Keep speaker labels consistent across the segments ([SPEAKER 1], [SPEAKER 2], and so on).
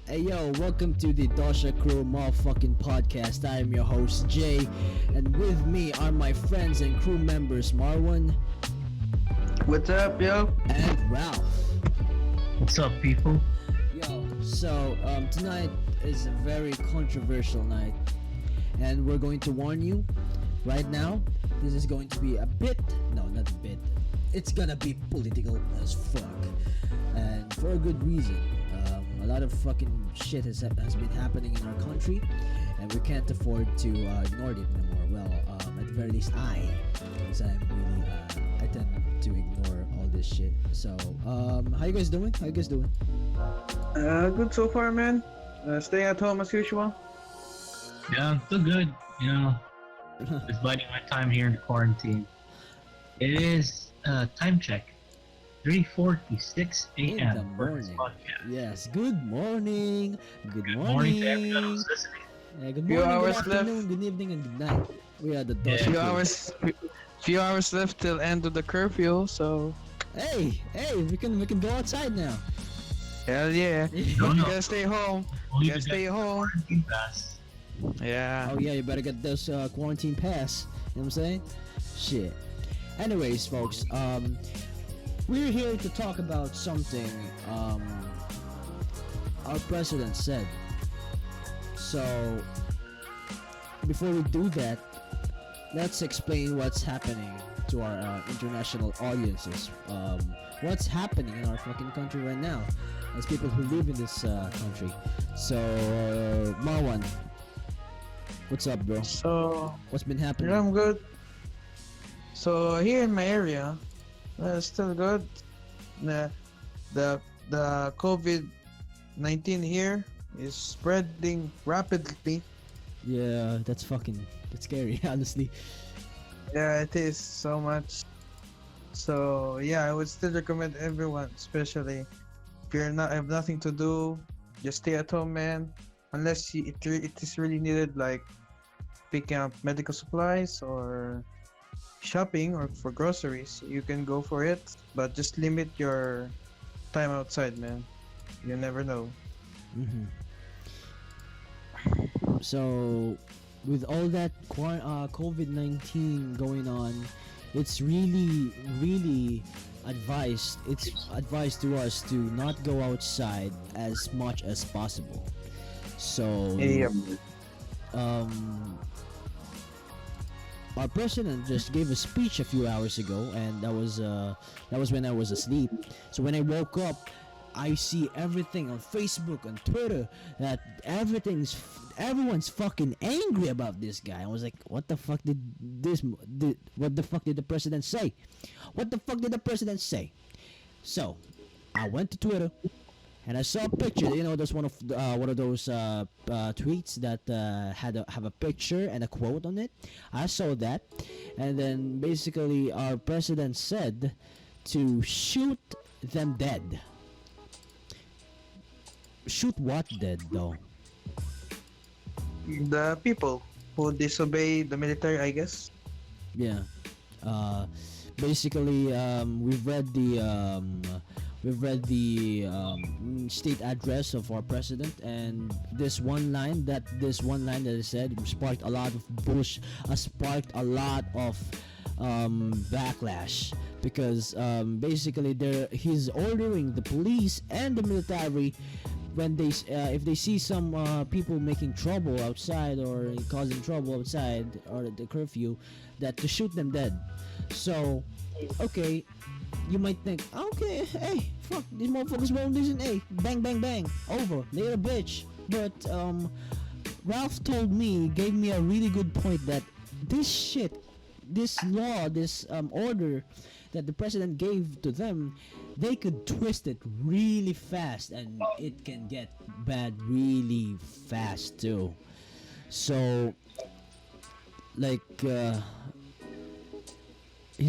[SPEAKER 1] Hey yo, welcome to the Dosha Crew PODCAst. I am your host Jay, and with me are my friends and crew members Marwan
[SPEAKER 2] What's up, yo?
[SPEAKER 1] and Ralph.
[SPEAKER 3] What's up, people?
[SPEAKER 1] Tonight is a very controversial night, and we're going to warn you right now. This is going to be a bit, no, not a bit. It's gonna be political as fuck, and for a good reason. A lot of fucking shit has been happening in our country, and we can't afford to ignore it anymore. Well, at the very least, because I'm really, I tend to ignore all this shit. So, how you guys doing?
[SPEAKER 2] Good so far, man. Staying at home as usual.
[SPEAKER 3] Yeah, I'm still good. Just biding my time here in quarantine. It is time check. 3:46
[SPEAKER 1] In
[SPEAKER 3] a.m.
[SPEAKER 1] the
[SPEAKER 3] for this
[SPEAKER 1] morning.
[SPEAKER 3] podcast.
[SPEAKER 1] Yes. Good morning. Good
[SPEAKER 3] Good
[SPEAKER 1] morning.
[SPEAKER 3] morning to everyone who's listening.
[SPEAKER 1] Yeah, good
[SPEAKER 2] Few
[SPEAKER 1] morning.
[SPEAKER 2] hours
[SPEAKER 1] Good
[SPEAKER 2] left.
[SPEAKER 1] afternoon. Good evening, and good night. We are the
[SPEAKER 3] Yeah.
[SPEAKER 1] Dosha
[SPEAKER 2] Few
[SPEAKER 1] Crew.
[SPEAKER 2] few hours left till end of the curfew. So
[SPEAKER 1] Hey, we can go outside now.
[SPEAKER 2] hell yeah.
[SPEAKER 3] No,
[SPEAKER 2] You
[SPEAKER 3] no.
[SPEAKER 2] gotta stay home.
[SPEAKER 3] Only
[SPEAKER 2] You gotta
[SPEAKER 3] to
[SPEAKER 2] stay
[SPEAKER 3] get
[SPEAKER 2] home.
[SPEAKER 3] quarantine pass.
[SPEAKER 2] Yeah.
[SPEAKER 1] Oh yeah, you better get those quarantine pass. You know what I'm saying? Shit. Anyways, folks, we're here to talk about something our president said. So before we do that, let's explain what's happening to our international audiences. What's happening in our fucking country right now, as people who live in this country. So, Marwan, what's up, bro?
[SPEAKER 2] So
[SPEAKER 1] What's been happening?
[SPEAKER 2] I'm good. So here in my area, still good. The COVID-19 here is spreading rapidly.
[SPEAKER 1] Yeah, that's scary, honestly.
[SPEAKER 2] Yeah, it is so much. So yeah, I would still recommend everyone, especially if you're not have nothing to do, just stay at home, man. Unless it is really needed, like picking up medical supplies or shopping or for groceries, you can go for it. But just limit your time outside, man. You never know.
[SPEAKER 1] Mm-hmm. So, with all that COVID-19 going on, it's really, really advised. It's advised to us to not go outside as much as possible. So, our president just gave a speech a few hours ago, and that was when I was asleep. So when I woke up, I see everything on Facebook, on Twitter, that everyone's fucking angry about this guy. I was like, what the fuck did the president say? What the fuck did the president say? So I went to Twitter, and I saw a picture. There's one of those tweets that have a picture and a quote on it. I saw that, and then basically our president said to shoot them dead. Shoot what dead, though?
[SPEAKER 2] The people who disobey the military, I guess.
[SPEAKER 1] Yeah. Basically, we've read the state address of our president, and this one line that I said sparked a lot of backlash, because basically he's ordering the police and the military, when if they see some people making trouble outside or causing trouble outside or the curfew, that to shoot them dead. So, okay, you might think, okay, hey, fuck, these motherfuckers won't listen, hey, bang, bang, bang, over, they're a bitch. But Ralph gave me a really good point, that this law, this order that the president gave to them, they could twist it really fast, and it can get bad really fast too. So, like, he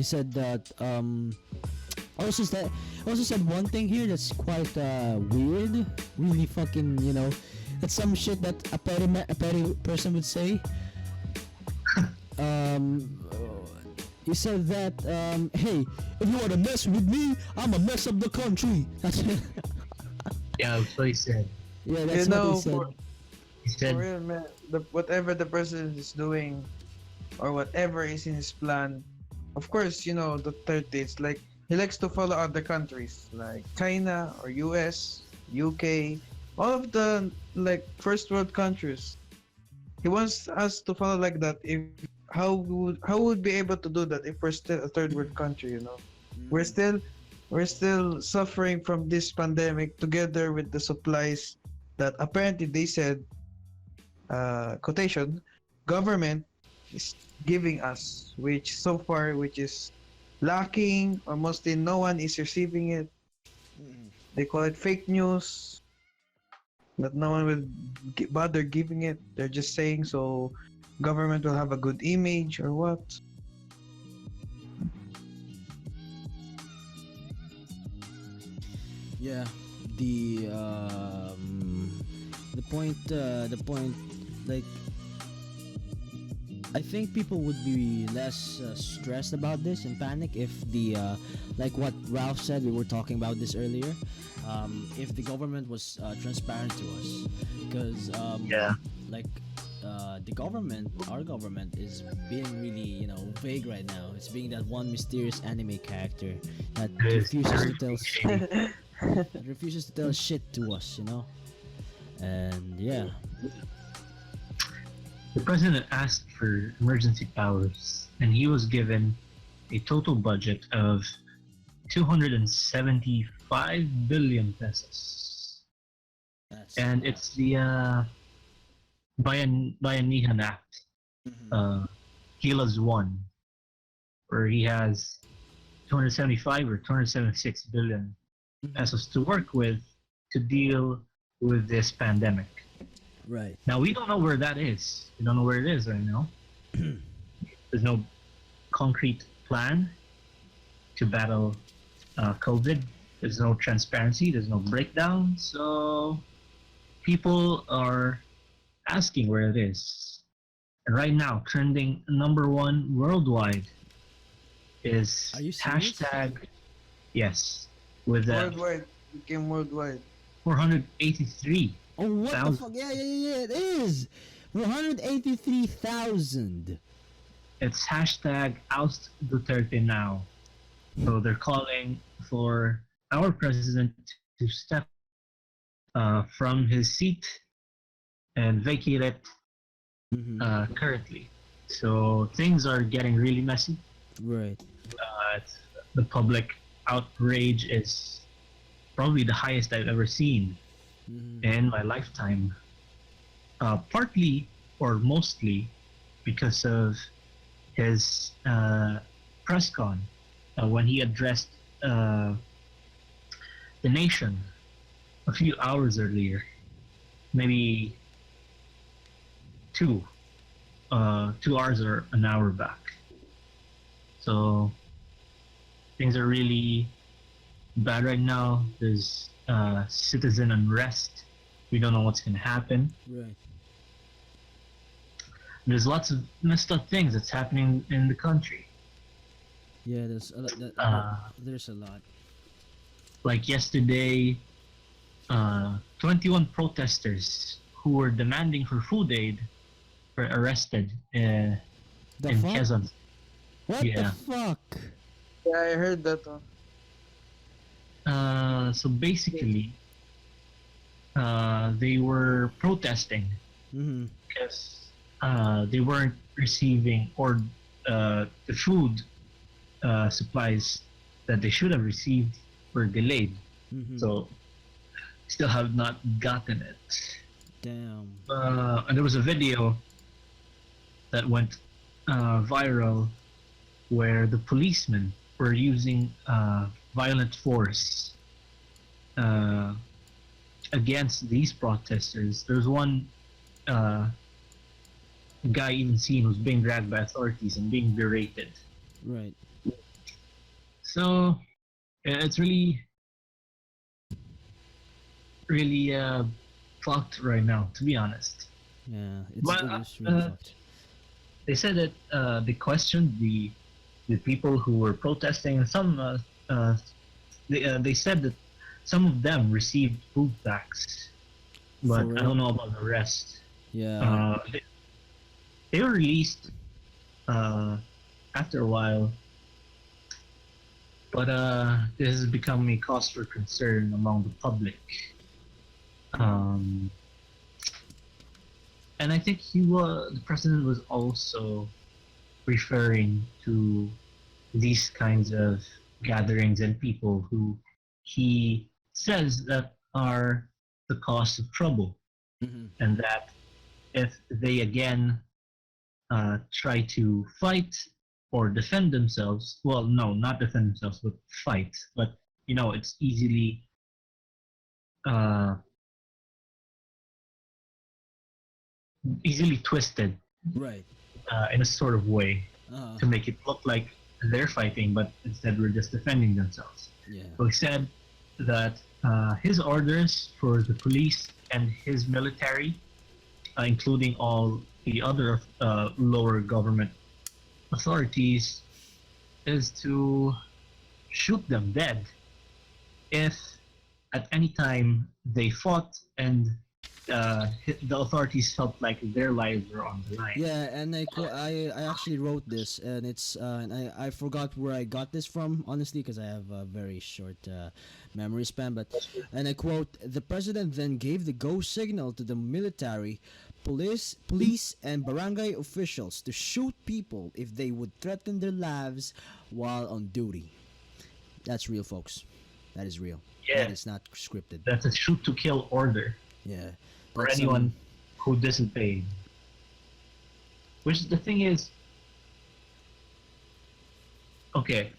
[SPEAKER 1] said that also said one thing here that's quite weird, really fucking, that's some shit that a petty person would say. He said that, hey, if you wanna mess with me, I'ma mess up the country. That's
[SPEAKER 3] Yeah, that's what he said.
[SPEAKER 1] Yeah,
[SPEAKER 2] You
[SPEAKER 1] that's what he
[SPEAKER 2] know,
[SPEAKER 1] said.
[SPEAKER 3] He
[SPEAKER 2] for
[SPEAKER 3] said,
[SPEAKER 2] real, man. Whatever the president is doing, or whatever is in his plan, of course, you know, Duterte, it's like he likes to follow other countries like China or US, UK, all of the like first world countries. He wants us to follow like that. If how would be able to do that if we're still a third world country? You know, we're
[SPEAKER 1] Mhm.
[SPEAKER 2] still we're still suffering from this pandemic together with the supplies that apparently they said, quotation, government is giving us, which so far which is lacking, or mostly no one is receiving it.
[SPEAKER 1] Mhm.
[SPEAKER 2] They call it fake news that no one will bother giving it. They're just saying so government will have a good image or what.
[SPEAKER 1] Yeah, the point, like, I think people would be less stressed about this and panic if like what Ralph said, we were talking about this earlier. If the government was transparent to us, because
[SPEAKER 3] yeah,
[SPEAKER 1] like the government, our government, is being really, vague right now. It's being that one mysterious anime character that
[SPEAKER 3] it is
[SPEAKER 1] refuses to
[SPEAKER 3] very
[SPEAKER 1] tell
[SPEAKER 3] shady.
[SPEAKER 1] that refuses to tell shit to us. And yeah.
[SPEAKER 3] The president asked for emergency powers, and he was given a total budget of 275 billion pesos.
[SPEAKER 1] That's a
[SPEAKER 3] And
[SPEAKER 1] lot.
[SPEAKER 3] it's the Bayanihan Act,
[SPEAKER 1] Mhm.
[SPEAKER 3] uh, Gilas 1, where he has 275 or 276 billion
[SPEAKER 1] Mhm.
[SPEAKER 3] pesos to work with to deal with this pandemic.
[SPEAKER 1] Right.
[SPEAKER 3] Now, we don't know where that is. We don't know where it is right now. There's no concrete plan to battle COVID. There's no transparency. There's no breakdown. So people are asking where it is. And right now, trending number one worldwide is
[SPEAKER 1] Are you serious?
[SPEAKER 3] hashtag yes with
[SPEAKER 2] Worldwide, became worldwide.
[SPEAKER 3] 483,000.
[SPEAKER 1] Oh, what the fuck? Yeah, yeah, yeah, yeah, it is 183,000.
[SPEAKER 3] It's hashtag oust Duterte now. So they're calling for our president to step from his seat and vacate it
[SPEAKER 1] Mm-hmm.
[SPEAKER 3] currently. So things are getting really messy.
[SPEAKER 1] Right.
[SPEAKER 3] The public outrage is probably the highest I've ever seen
[SPEAKER 1] Mm-hmm.
[SPEAKER 3] in my lifetime. Partly or mostly because of his press con when he addressed the nation a few hours earlier, maybe two, 2 hours or an hour back. So things are really bad right now. There's citizen unrest. We don't know what's gonna happen.
[SPEAKER 1] Right.
[SPEAKER 3] There's lots of messed up things that's happening in the country.
[SPEAKER 1] Yeah, there's a lot.
[SPEAKER 3] Uh,
[SPEAKER 1] There's a lot.
[SPEAKER 3] like yesterday, 21 protesters who were demanding for food aid were arrested
[SPEAKER 1] The
[SPEAKER 3] in
[SPEAKER 1] fuck?
[SPEAKER 3] Quezon.
[SPEAKER 1] What the
[SPEAKER 3] Yeah.
[SPEAKER 1] fuck?
[SPEAKER 2] Yeah, I heard that one.
[SPEAKER 3] So basically, they were protesting
[SPEAKER 1] Mm-hmm.
[SPEAKER 3] because they weren't receiving or the food supplies that they should have received were delayed.
[SPEAKER 1] Mm-hmm.
[SPEAKER 3] So still have not gotten it.
[SPEAKER 1] Damn.
[SPEAKER 3] And there was a video that went viral where the policemen were using violent force against these protesters. There's one guy even seen who's being dragged by authorities and being berated.
[SPEAKER 1] Right.
[SPEAKER 3] So it's really, really fucked right now, to be honest.
[SPEAKER 1] Yeah.
[SPEAKER 3] But
[SPEAKER 1] It's really fucked.
[SPEAKER 3] they said that they questioned the people who were protesting. And some they said that some of them received food packs, but
[SPEAKER 1] For
[SPEAKER 3] I
[SPEAKER 1] real?
[SPEAKER 3] don't know about the rest.
[SPEAKER 1] Yeah.
[SPEAKER 3] They were released uh, after a while, but this has become a cause for concern among the public. Um, and I think the president was also referring to these kinds of gatherings and people who he says that are the cause of trouble,
[SPEAKER 1] Hmm.
[SPEAKER 3] and that if they again try to fight or defend themselves, well, no, not defend themselves, but fight. But it's uh, easily twisted
[SPEAKER 1] Right.
[SPEAKER 3] in a sort of way
[SPEAKER 1] Uh.
[SPEAKER 3] to make it look like they're fighting, but instead we're just defending themselves.
[SPEAKER 1] Yeah.
[SPEAKER 3] So he said that his orders for the police and his military, including all the other lower government authorities, is to shoot them dead if at any time they fought and the authorities felt like their lives were on the line.
[SPEAKER 1] Yeah, and I actually wrote this, and it's and I forgot where I got this from, honestly, because I have a very short memory span. But and I quote: "The president then gave the go signal to the military, police, and barangay officials to shoot people if they would threaten their lives while on duty." That's real, folks. That is real.
[SPEAKER 3] Yeah.
[SPEAKER 1] That is not scripted.
[SPEAKER 3] That's a shoot to kill order
[SPEAKER 1] Yeah.
[SPEAKER 3] for
[SPEAKER 1] That's,
[SPEAKER 3] anyone who disobeyed. Which the thing is, okay,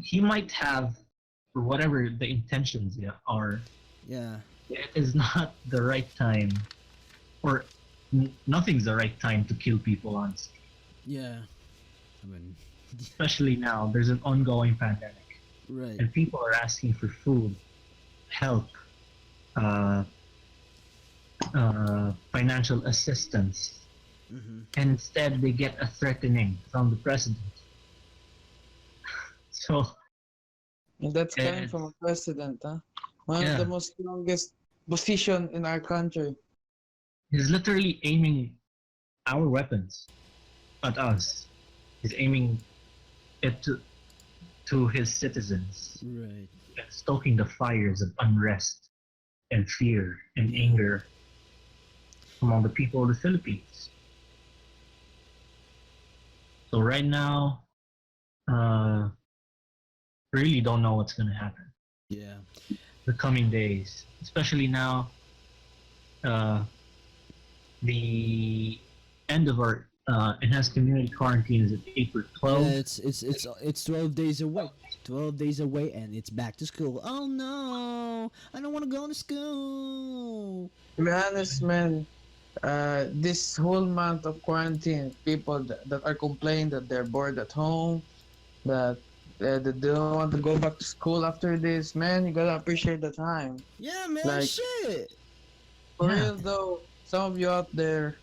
[SPEAKER 3] he might have, or whatever the intentions are,
[SPEAKER 1] Yeah.
[SPEAKER 3] it is not the right time, or nothing's the right time to kill people, honestly.
[SPEAKER 1] Yeah. I mean,
[SPEAKER 3] Especially now, there's an ongoing pandemic,
[SPEAKER 1] right.
[SPEAKER 3] and people are asking for food, help, uh, financial assistance,
[SPEAKER 1] Mm-hmm.
[SPEAKER 3] and instead they get a threatening from the president. So
[SPEAKER 2] And that's coming
[SPEAKER 3] And-
[SPEAKER 2] from a president, huh? One
[SPEAKER 3] Yeah.
[SPEAKER 2] of the most strongest position in our country.
[SPEAKER 3] he's literally aiming our weapons at us. He's aiming it to his citizens,
[SPEAKER 1] Right.
[SPEAKER 3] and stoking the fires of unrest and fear and anger among the people of the Philippines. So right now, really don't know what's going to happen
[SPEAKER 1] Yeah.
[SPEAKER 3] the coming days, especially now. The end of our enhanced community quarantine is at April 12th.
[SPEAKER 1] Yeah, it's 12 days away. 12 days away and it's back to school. Oh no. I don't want to go to school.
[SPEAKER 2] To be honest, man, this whole month of quarantine, people that are complaining that they're bored at home, that they don't want to go back to school after this, man, you gotta appreciate the time.
[SPEAKER 1] Yeah, man,
[SPEAKER 2] Like-
[SPEAKER 1] shit.
[SPEAKER 2] For
[SPEAKER 3] Yeah.
[SPEAKER 2] real though, some of you out there,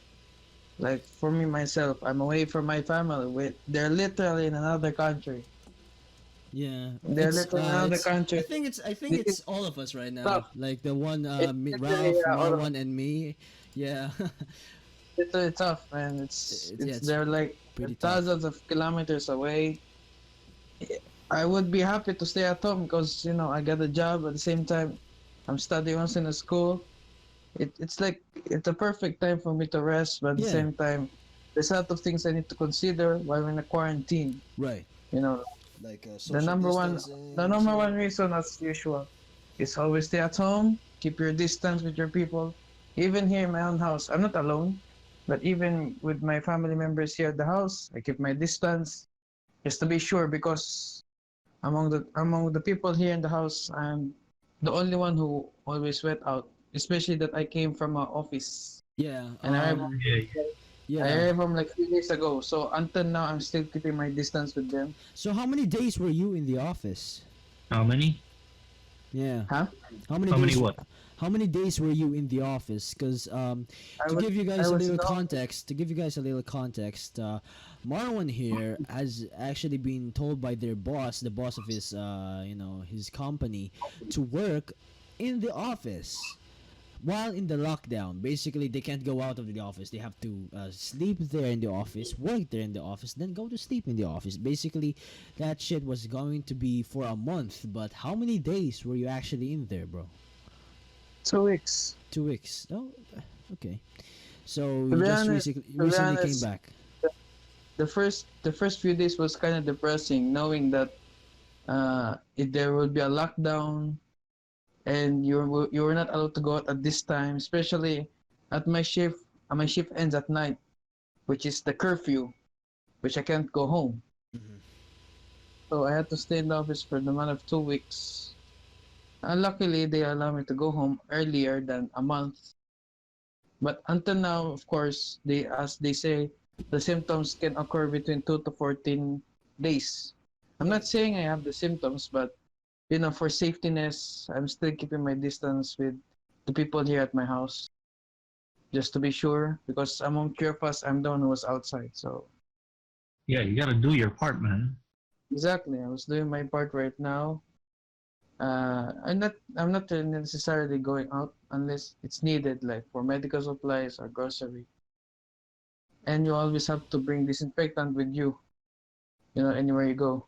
[SPEAKER 2] like for me myself, I'm away from my family. They're literally in another country.
[SPEAKER 1] Yeah.
[SPEAKER 2] They're
[SPEAKER 1] It's,
[SPEAKER 2] literally in another
[SPEAKER 1] it's-
[SPEAKER 2] country.
[SPEAKER 1] I think it's all of us right now.
[SPEAKER 2] Tough.
[SPEAKER 1] Like the one me,
[SPEAKER 2] It's
[SPEAKER 1] Ralph,
[SPEAKER 2] literally, all of
[SPEAKER 1] Marwan and me. Yeah.
[SPEAKER 2] It's really tough, man.
[SPEAKER 1] It's
[SPEAKER 2] They're like
[SPEAKER 1] pretty tough.
[SPEAKER 2] thousands of kilometers away. I would be happy to stay at home because I got a job at the same time. I'm studying also in a school. It's like it's a perfect time for me to rest, but at the
[SPEAKER 1] Yeah.
[SPEAKER 2] same time, there's a lot of things I need to consider while we're in a quarantine.
[SPEAKER 1] Right. Like
[SPEAKER 2] The number one reason, as usual, is always stay at home, keep your distance with your people. Even here in my own house, I'm not alone, but even with my family members here at the house, I keep my distance just to be sure because among the people here in the house, I'm the only one who always went out, especially that I came from an office.
[SPEAKER 1] Yeah.
[SPEAKER 2] And I
[SPEAKER 3] Yeah,
[SPEAKER 2] arrived from like 3 days ago, so until now I'm still keeping my distance with them.
[SPEAKER 1] So how many days were you in the office?
[SPEAKER 3] how many?
[SPEAKER 1] Yeah.
[SPEAKER 2] Huh?
[SPEAKER 1] How many
[SPEAKER 3] How
[SPEAKER 1] days?
[SPEAKER 3] many what?
[SPEAKER 1] How many days were you in the office? Because
[SPEAKER 2] I
[SPEAKER 1] to
[SPEAKER 2] was
[SPEAKER 1] give you
[SPEAKER 2] I
[SPEAKER 1] guys a
[SPEAKER 2] was
[SPEAKER 1] little
[SPEAKER 2] not.
[SPEAKER 1] context, Marwan here has actually been told by their boss, the boss of his, his company, to work in the office while in the lockdown. Basically, they can't go out of the office. They have to sleep there in the office, work there in the office, then go to sleep in the office. Basically, that shit was going to be for a month. But how many days were you actually in there, bro?
[SPEAKER 2] 2 weeks.
[SPEAKER 1] 2 weeks. Oh, okay. So
[SPEAKER 2] To
[SPEAKER 1] you
[SPEAKER 2] be
[SPEAKER 1] just
[SPEAKER 2] honest, to be
[SPEAKER 1] recently came
[SPEAKER 2] honest,
[SPEAKER 1] back.
[SPEAKER 2] the first few days was kind of depressing, knowing that if there will be a lockdown and you were not allowed to go out at this time, especially at my shift. My shift ends at night, which is the curfew, which I can't go home.
[SPEAKER 1] Mhm.
[SPEAKER 2] So I had to stay in the office for the month of 2 weeks. And luckily, they allow me to go home earlier than a month. But until now, of course, as they say, the symptoms can occur between 2 to 14 days. I'm not
[SPEAKER 1] Right.
[SPEAKER 2] saying I have the symptoms, but for safetyness, I'm still keeping my distance with the people here at my house, just to be sure, because among three of us, I'm the one who was outside. So
[SPEAKER 3] Yeah, you gotta do your part, man.
[SPEAKER 2] exactly, I was doing my part right now. I'm not really necessarily going out unless it's needed, like for medical supplies or grocery. And you always have to bring disinfectant with you, anywhere you go.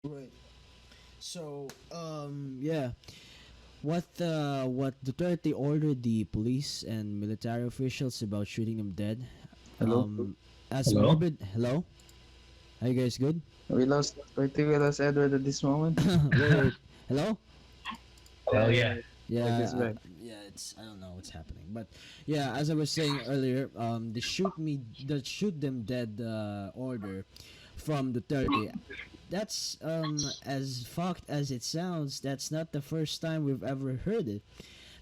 [SPEAKER 1] Right. So, yeah. What Duterte ordered the police and military officials about shooting them dead.
[SPEAKER 2] Hello,
[SPEAKER 1] As
[SPEAKER 3] Hello?
[SPEAKER 1] morbid. Hello. Are you guys good?
[SPEAKER 2] I think we lost Edward at this moment.
[SPEAKER 1] Wait, wait. Hello.
[SPEAKER 3] Hello,
[SPEAKER 2] Yeah,
[SPEAKER 3] yeah.
[SPEAKER 2] yeah, back is
[SPEAKER 1] Yeah,
[SPEAKER 2] back.
[SPEAKER 1] yeah. It's I don't know what's happening, but yeah, as I was saying earlier, the shoot them dead order from Duterte. That's as fucked as it sounds. That's not the first time we've ever heard it,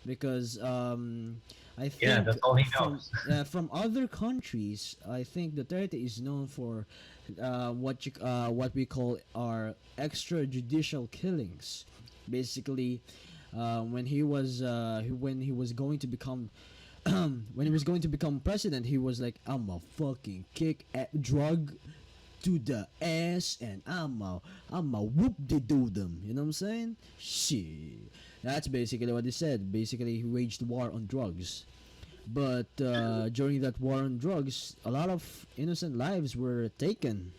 [SPEAKER 1] because I
[SPEAKER 3] Yeah,
[SPEAKER 1] think
[SPEAKER 3] that's all he
[SPEAKER 1] from
[SPEAKER 3] knows.
[SPEAKER 1] from other countries, I think Duterte is known for what we call our extrajudicial killings. Basically, when he was going to become when he was going to become president, he was like, "I'm a fucking kick at drug to the ass, and I'm a whoop de doo them." You know what I'm saying? Shit. That's basically what he said. Basically, he waged war on drugs. But during that war on drugs, a lot of innocent lives were taken.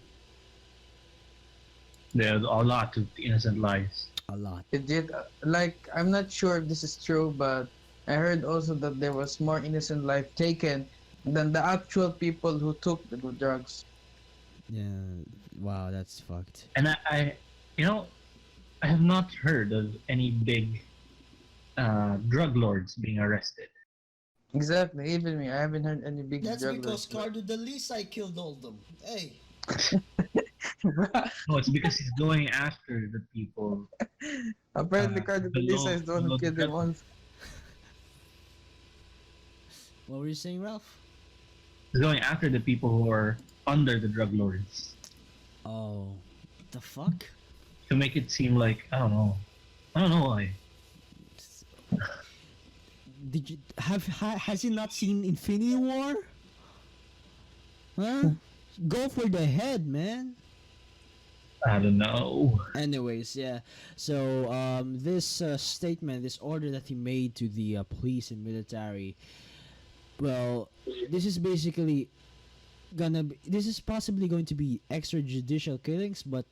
[SPEAKER 3] There's a lot of innocent lives.
[SPEAKER 1] A lot.
[SPEAKER 2] It did. Like, I'm not sure if this is true, but I heard also that there was more innocent life taken than the actual people who took the drugs.
[SPEAKER 1] Yeah. Wow, that's fucked.
[SPEAKER 3] And you know, I have not heard of any big drug lords being arrested.
[SPEAKER 2] Exactly. Even me, I haven't heard any big
[SPEAKER 1] That's
[SPEAKER 2] drug
[SPEAKER 1] because
[SPEAKER 2] lords.
[SPEAKER 1] Cardo the least I killed all them. Hey.
[SPEAKER 3] No, it's because he's going after the people
[SPEAKER 2] Apparently, Cardo Belisa is the one who
[SPEAKER 3] below the
[SPEAKER 2] killed him
[SPEAKER 3] threshold.
[SPEAKER 2] once.
[SPEAKER 1] What were you saying, Ralph?
[SPEAKER 3] He's going after the people who are under the drug lords
[SPEAKER 1] Oh, the fuck?
[SPEAKER 3] to make it seem like I don't know why.
[SPEAKER 1] Did you has he not seen Infinity War? Huh? Go for the head, man.
[SPEAKER 3] I don't know.
[SPEAKER 1] Anyways, yeah. So this statement, this order that he made to the police and military, well, this is basically this is possibly going to be extrajudicial killings, but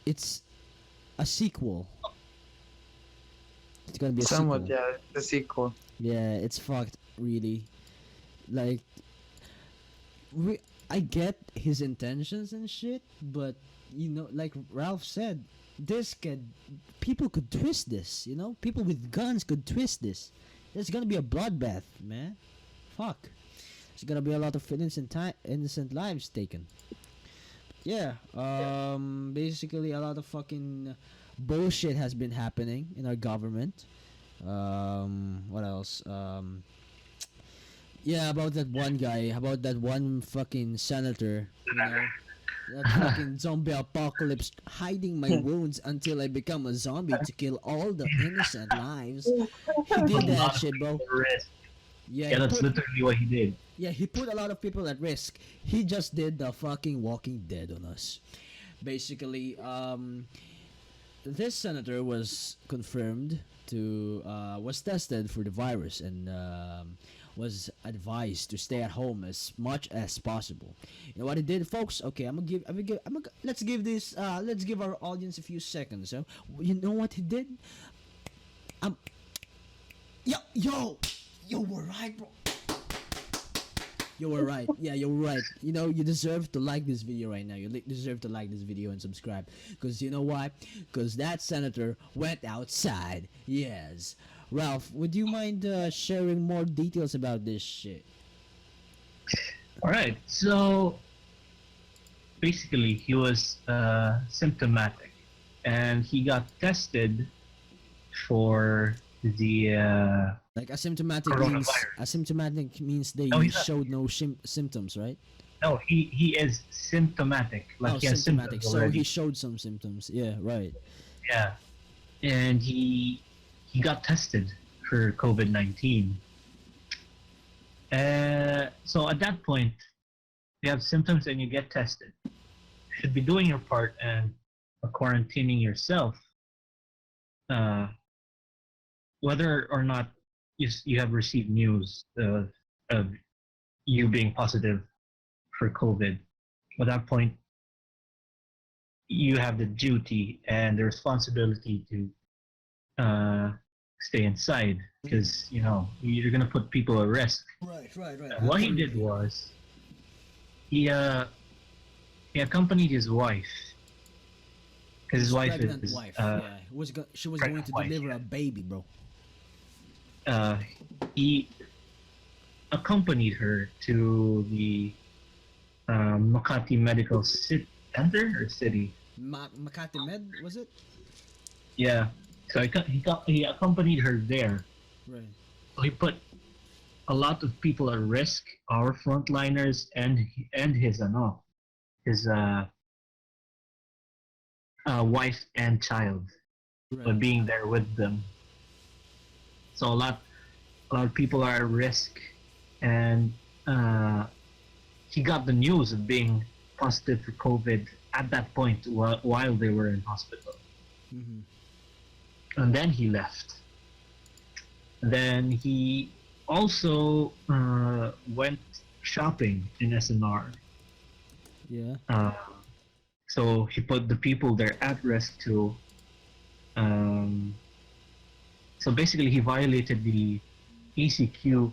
[SPEAKER 1] it's a sequel. It's gonna be a
[SPEAKER 2] Somewhat,
[SPEAKER 1] sequel.
[SPEAKER 2] yeah. The sequel.
[SPEAKER 1] Yeah, it's fucked, really. Like, I get his intentions and shit, but like Ralph said, this could people could twist this. People with guns could twist this. There's gonna be a bloodbath, man. Fuck. There's gonna be a lot of innocent lives taken. Yeah. Basically, a lot of fucking bullshit has been happening in our government. What else? Yeah, about that one guy, about that one fucking senator. That fucking zombie apocalypse, hiding my wounds until I become a zombie to kill all the innocent lives. He
[SPEAKER 3] Put
[SPEAKER 1] did
[SPEAKER 3] a
[SPEAKER 1] that
[SPEAKER 3] lot of
[SPEAKER 1] shit, bro.
[SPEAKER 3] people at risk.
[SPEAKER 1] Yeah,
[SPEAKER 3] Yeah,
[SPEAKER 1] he
[SPEAKER 3] that's
[SPEAKER 1] put
[SPEAKER 3] literally what he did.
[SPEAKER 1] he put a lot of people at risk. He just did the fucking Walking Dead on us. Basically, this senator was confirmed to was tested for the virus and was advised to stay at home as much as possible. You know what he did, folks? Okay, let's give this let's give our audience a few seconds. So, you know what he did? Um, yo, we're right, bro. You were right. Yeah, you're right. You know, you deserve to like this video right now. You deserve to like this video and subscribe. Because you know why? Because that senator went outside. Yes. Ralph, would you mind sharing more details about this shit?
[SPEAKER 3] Alright, so basically he was symptomatic and he got tested for the
[SPEAKER 1] Like asymptomatic means they
[SPEAKER 3] No, he's not.
[SPEAKER 1] showed no symptoms, right?
[SPEAKER 3] no, he is symptomatic. Like
[SPEAKER 1] Oh,
[SPEAKER 3] he has
[SPEAKER 1] symptomatic.
[SPEAKER 3] symptoms
[SPEAKER 1] So
[SPEAKER 3] already.
[SPEAKER 1] he showed some symptoms. Yeah, right.
[SPEAKER 3] Yeah. And he got tested for COVID-19. So at that point, you have symptoms and you get tested. You should be doing your part and quarantining yourself. Whether or not you have received news of you being positive for COVID, at that point, you have the duty and the responsibility to stay inside because you're gonna put people at risk.
[SPEAKER 1] Right.
[SPEAKER 3] And what he did was he accompanied his wife. Because his wife
[SPEAKER 1] pregnant
[SPEAKER 3] is
[SPEAKER 1] wife. She was going
[SPEAKER 3] pregnant
[SPEAKER 1] to
[SPEAKER 3] wife,
[SPEAKER 1] deliver
[SPEAKER 3] yeah.
[SPEAKER 1] a baby, bro.
[SPEAKER 3] He accompanied her to the Makati Medical Center or City.
[SPEAKER 1] Makati Med, was it?
[SPEAKER 3] Yeah. So he accompanied her there.
[SPEAKER 1] Right.
[SPEAKER 3] So he put a lot of people at risk, our frontliners and his wife and child, by
[SPEAKER 1] Right.
[SPEAKER 3] being there with them. So a lot of people are at risk, and he got the news of being positive for COVID at that point while they were in hospital.
[SPEAKER 1] Mm-hmm.
[SPEAKER 3] And then he left. Then he also went shopping in SNR.
[SPEAKER 1] Yeah.
[SPEAKER 3] So he put the people there at risk too. So basically, he violated the ECQ,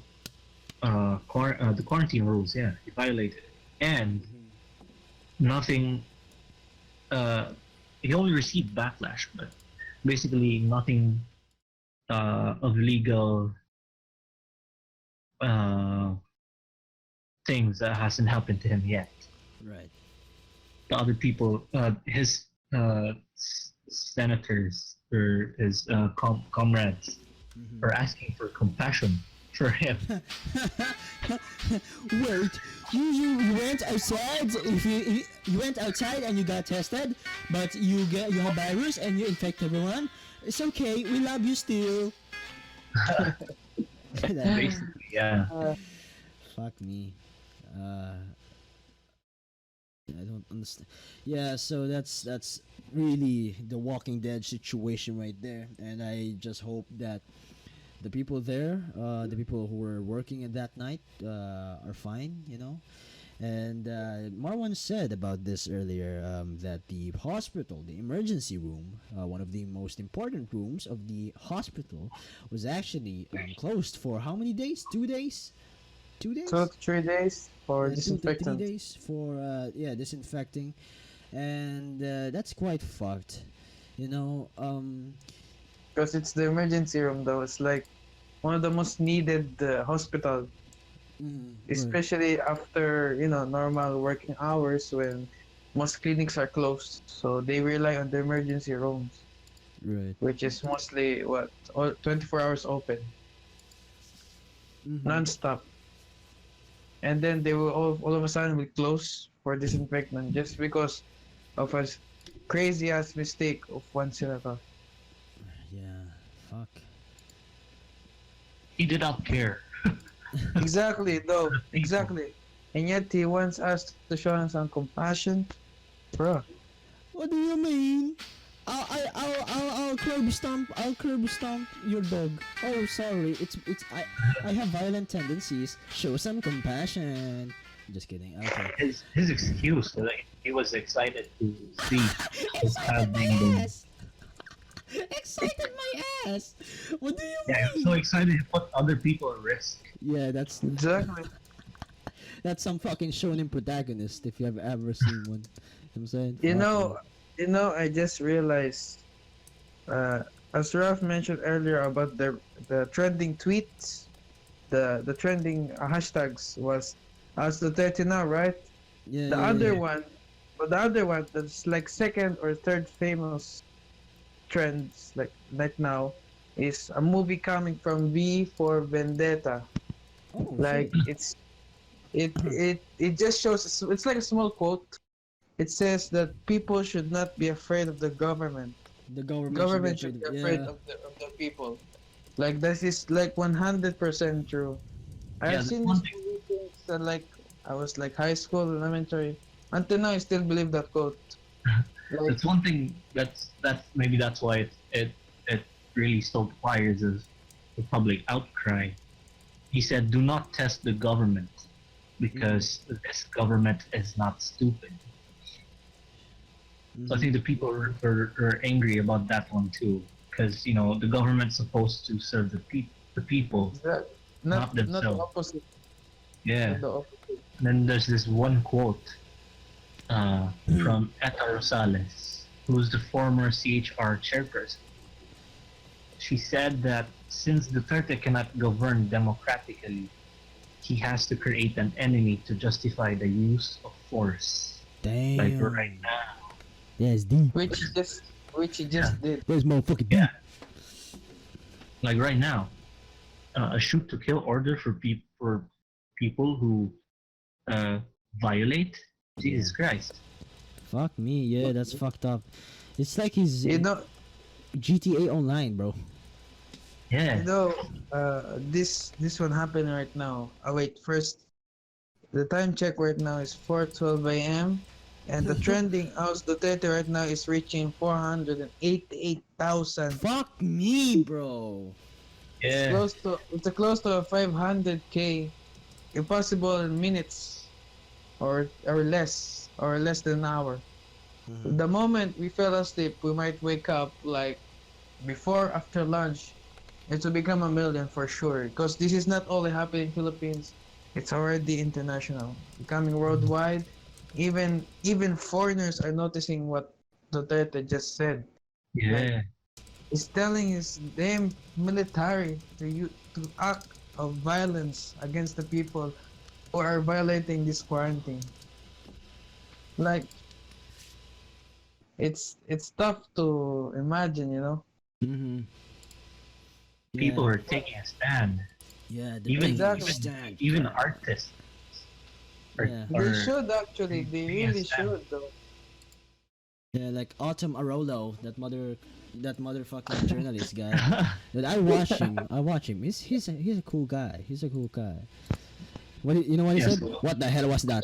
[SPEAKER 3] the quarantine rules. Yeah, he violated it, and nothing. He only received backlash, but basically nothing of legal things that hasn't happened to him yet.
[SPEAKER 1] Right.
[SPEAKER 3] The other people, his senators or his comrades,
[SPEAKER 1] Mm-hmm.
[SPEAKER 3] are asking for compassion for him.
[SPEAKER 1] Wait, you went outside. If you went outside and you got tested, but you have virus and you infect everyone, it's okay. We love you still.
[SPEAKER 3] Basically, yeah.
[SPEAKER 1] Fuck me. I don't understand. Yeah, so that's really the Walking Dead situation right there, and I just hope that the people there, the people who were working at that night, are fine. And Marwan said about this earlier, that the hospital, the emergency room, one of the most important rooms of the hospital, was actually closed for how many days? 2 days? 2 days?
[SPEAKER 2] 2 to 3 days for
[SPEAKER 1] 2 to 3
[SPEAKER 2] disinfectant.
[SPEAKER 1] days for disinfecting, and that's quite fucked.
[SPEAKER 2] Because it's the emergency room though. It's like one of the most needed hospital, especially after normal working hours when most clinics are closed. So they rely on the emergency rooms,
[SPEAKER 1] Right.
[SPEAKER 2] which is mostly 24 hours open, non-stop. And then they will all of a sudden will close for disinfectant just because of a crazy ass mistake of one senator.
[SPEAKER 1] Yeah. Fuck.
[SPEAKER 3] He did not care.
[SPEAKER 2] Exactly, though.
[SPEAKER 3] The people.
[SPEAKER 2] Exactly. And yet he wants us to show him some compassion. Bro.
[SPEAKER 1] What do you mean? I'll curb stomp. I'll curb stomp your dog. Oh, sorry. I have violent tendencies. Show some compassion. Just kidding. Okay.
[SPEAKER 3] His excuse was like he was excited to see his child
[SPEAKER 1] Excited
[SPEAKER 3] being
[SPEAKER 1] my
[SPEAKER 3] born.
[SPEAKER 1] ass. Excited my ass. What do you
[SPEAKER 3] Yeah, he was so
[SPEAKER 1] mean?
[SPEAKER 3] excited to put other people at risk.
[SPEAKER 1] Yeah, that's
[SPEAKER 2] Exactly.
[SPEAKER 1] some fucking shonen protagonist if you have ever seen one. You know what I'm saying?
[SPEAKER 2] You
[SPEAKER 1] Fuck
[SPEAKER 2] know, I just realized, as Ralph mentioned earlier about the trending tweets, the trending hashtags was as the 30 now, right?
[SPEAKER 1] yeah,
[SPEAKER 2] The
[SPEAKER 1] yeah,
[SPEAKER 2] other
[SPEAKER 1] yeah.
[SPEAKER 2] one, but the other one that's like second or third famous trends like right now is a movie coming from V for Vendetta.
[SPEAKER 1] Oh
[SPEAKER 2] Like
[SPEAKER 1] shit.
[SPEAKER 2] it just shows it's like a small quote. It says that people should not be afraid of the government.
[SPEAKER 1] The government should be
[SPEAKER 2] Government
[SPEAKER 1] afraid
[SPEAKER 2] should
[SPEAKER 1] of
[SPEAKER 2] be
[SPEAKER 1] it.
[SPEAKER 2] afraid
[SPEAKER 1] Yeah.
[SPEAKER 2] of the people. Like this is like 100% true.
[SPEAKER 3] Yeah,
[SPEAKER 2] I've
[SPEAKER 3] that's
[SPEAKER 2] seen
[SPEAKER 3] one
[SPEAKER 2] this
[SPEAKER 3] thing.
[SPEAKER 2] movie since like I was like high school, elementary. Until now, I still believe that quote. Like,
[SPEAKER 3] That's one thing. That's maybe that's why it really stoked fires is the public outcry. He said, "Do not test the government because this government is not stupid." So I think the people are angry about that one too, because the government's supposed to serve the people,
[SPEAKER 2] that,
[SPEAKER 3] not
[SPEAKER 2] not the
[SPEAKER 3] themselves.
[SPEAKER 2] opposite.
[SPEAKER 3] Yeah.
[SPEAKER 2] Not the opposite.
[SPEAKER 3] And then there's this one quote from Eta Rosales, who's the former CHR chairperson. She said that since Duterte cannot govern democratically, he has to create an enemy to justify the use of force.
[SPEAKER 1] Damn.
[SPEAKER 3] Like right now.
[SPEAKER 1] Yeah, it's deep.
[SPEAKER 2] Which he just did.
[SPEAKER 1] There's motherfucking deep.
[SPEAKER 3] Yeah. Like right now. A shoot to kill order for people who violate. Jesus Christ.
[SPEAKER 1] Fuck me. Yeah, that's fucked up. It's like he's
[SPEAKER 2] You know,
[SPEAKER 1] GTA Online, bro.
[SPEAKER 3] Yeah.
[SPEAKER 2] this one happened right now. Oh wait, first, the time check right now is 4:12 a.m. and the trending house Duterte right now is reaching 488,000.
[SPEAKER 1] Fuck me, bro.
[SPEAKER 3] Yeah.
[SPEAKER 2] It's close to a 500k, impossible in minutes, or less than an hour. The moment we fell asleep, we might wake up like before after lunch. It will become a million for sure. Because this is not only happening in Philippines, it's already international, becoming worldwide. Even foreigners are noticing what Duterte just said.
[SPEAKER 3] Yeah.
[SPEAKER 2] He's telling his damn military to act of violence against the people who are violating this quarantine. Like, it's tough to imagine, you know.
[SPEAKER 1] Mm-hmm.
[SPEAKER 3] People are taking a stand.
[SPEAKER 1] Yeah, the
[SPEAKER 3] Even
[SPEAKER 1] big
[SPEAKER 2] Exactly.
[SPEAKER 1] stand.
[SPEAKER 3] even artists are,
[SPEAKER 1] Yeah.
[SPEAKER 2] They
[SPEAKER 3] are
[SPEAKER 2] should actually. They
[SPEAKER 3] taking a
[SPEAKER 2] really
[SPEAKER 3] stand.
[SPEAKER 2] should, though.
[SPEAKER 1] Yeah, like Autumn Arolo, that motherfucking journalist guy. But I watch him. He's a cool guy. He's a cool guy. You know what he
[SPEAKER 3] Yes.
[SPEAKER 1] said? What the hell was that?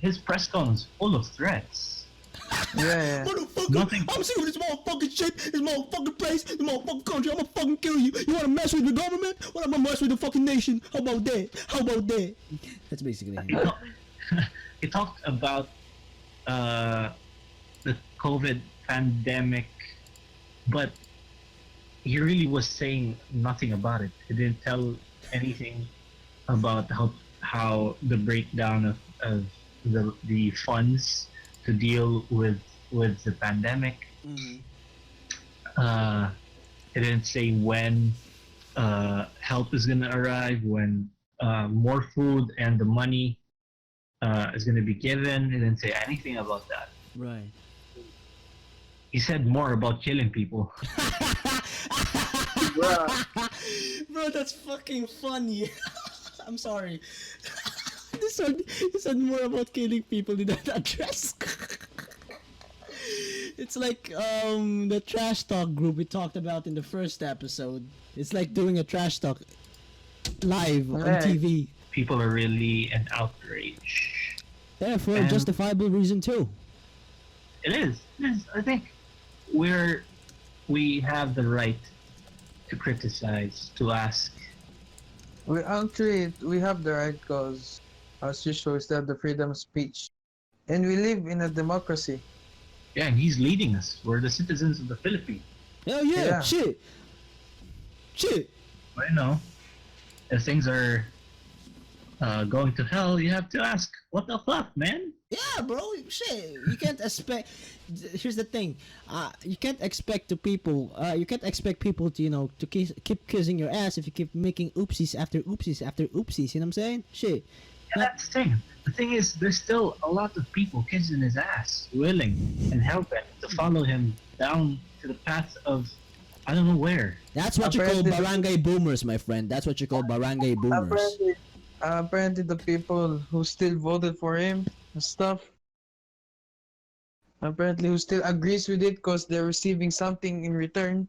[SPEAKER 3] his press con is full of threats.
[SPEAKER 2] Yeah.
[SPEAKER 1] Motherfucker,
[SPEAKER 3] Nothing.
[SPEAKER 1] I'm sick of this motherfucking shit, this motherfucking place, this motherfucking country. I'm gonna fucking kill you. You wanna mess with the government? Well, I'm gonna mess with the fucking nation. How about that? That's basically him.
[SPEAKER 3] He talked about the COVID pandemic, but he really was saying nothing about it. He didn't tell anything about how the breakdown of the funds to deal with the pandemic. He didn't say when help is gonna arrive, when more food and the money is gonna be given. He didn't say anything about that.
[SPEAKER 1] Right.
[SPEAKER 3] He said more about killing people.
[SPEAKER 2] Bruh.
[SPEAKER 1] Bro, that's fucking funny. I'm sorry. This one more about killing people did not address. It's like the trash talk group we talked about in the first episode. It's like doing a trash talk live on
[SPEAKER 2] Right.
[SPEAKER 1] TV.
[SPEAKER 3] People are really an outrage.
[SPEAKER 1] Yeah, for a
[SPEAKER 3] And-
[SPEAKER 1] justifiable reason too.
[SPEAKER 3] It is. I think we have the right to criticize, to ask.
[SPEAKER 2] We have the right cause. As usual, we still have the freedom of speech. And we live in a democracy.
[SPEAKER 3] Yeah, and he's leading us. We're the citizens of the Philippines.
[SPEAKER 1] Hell yeah,
[SPEAKER 2] Yeah.
[SPEAKER 1] shit.
[SPEAKER 3] But you know, if things are going to hell, you have to ask, what the fuck, man?
[SPEAKER 1] Yeah, bro. Shit, you can't expect. Here's the thing. You can't expect people. You can't expect people to to keep kissing your ass if you keep making oopsies after oopsies after oopsies. You know what I'm saying? Shit.
[SPEAKER 3] Yeah, that's the thing. The thing is, there's still a lot of people kissing his ass, willing and helping to follow him down to the path of I don't know where.
[SPEAKER 1] That's what you call
[SPEAKER 2] Apparently-
[SPEAKER 1] barangay boomers, my friend. That's what you call barangay boomers.
[SPEAKER 2] Apparently the people who still voted for him and stuff. Apparently who still agrees with it because they're receiving something in return.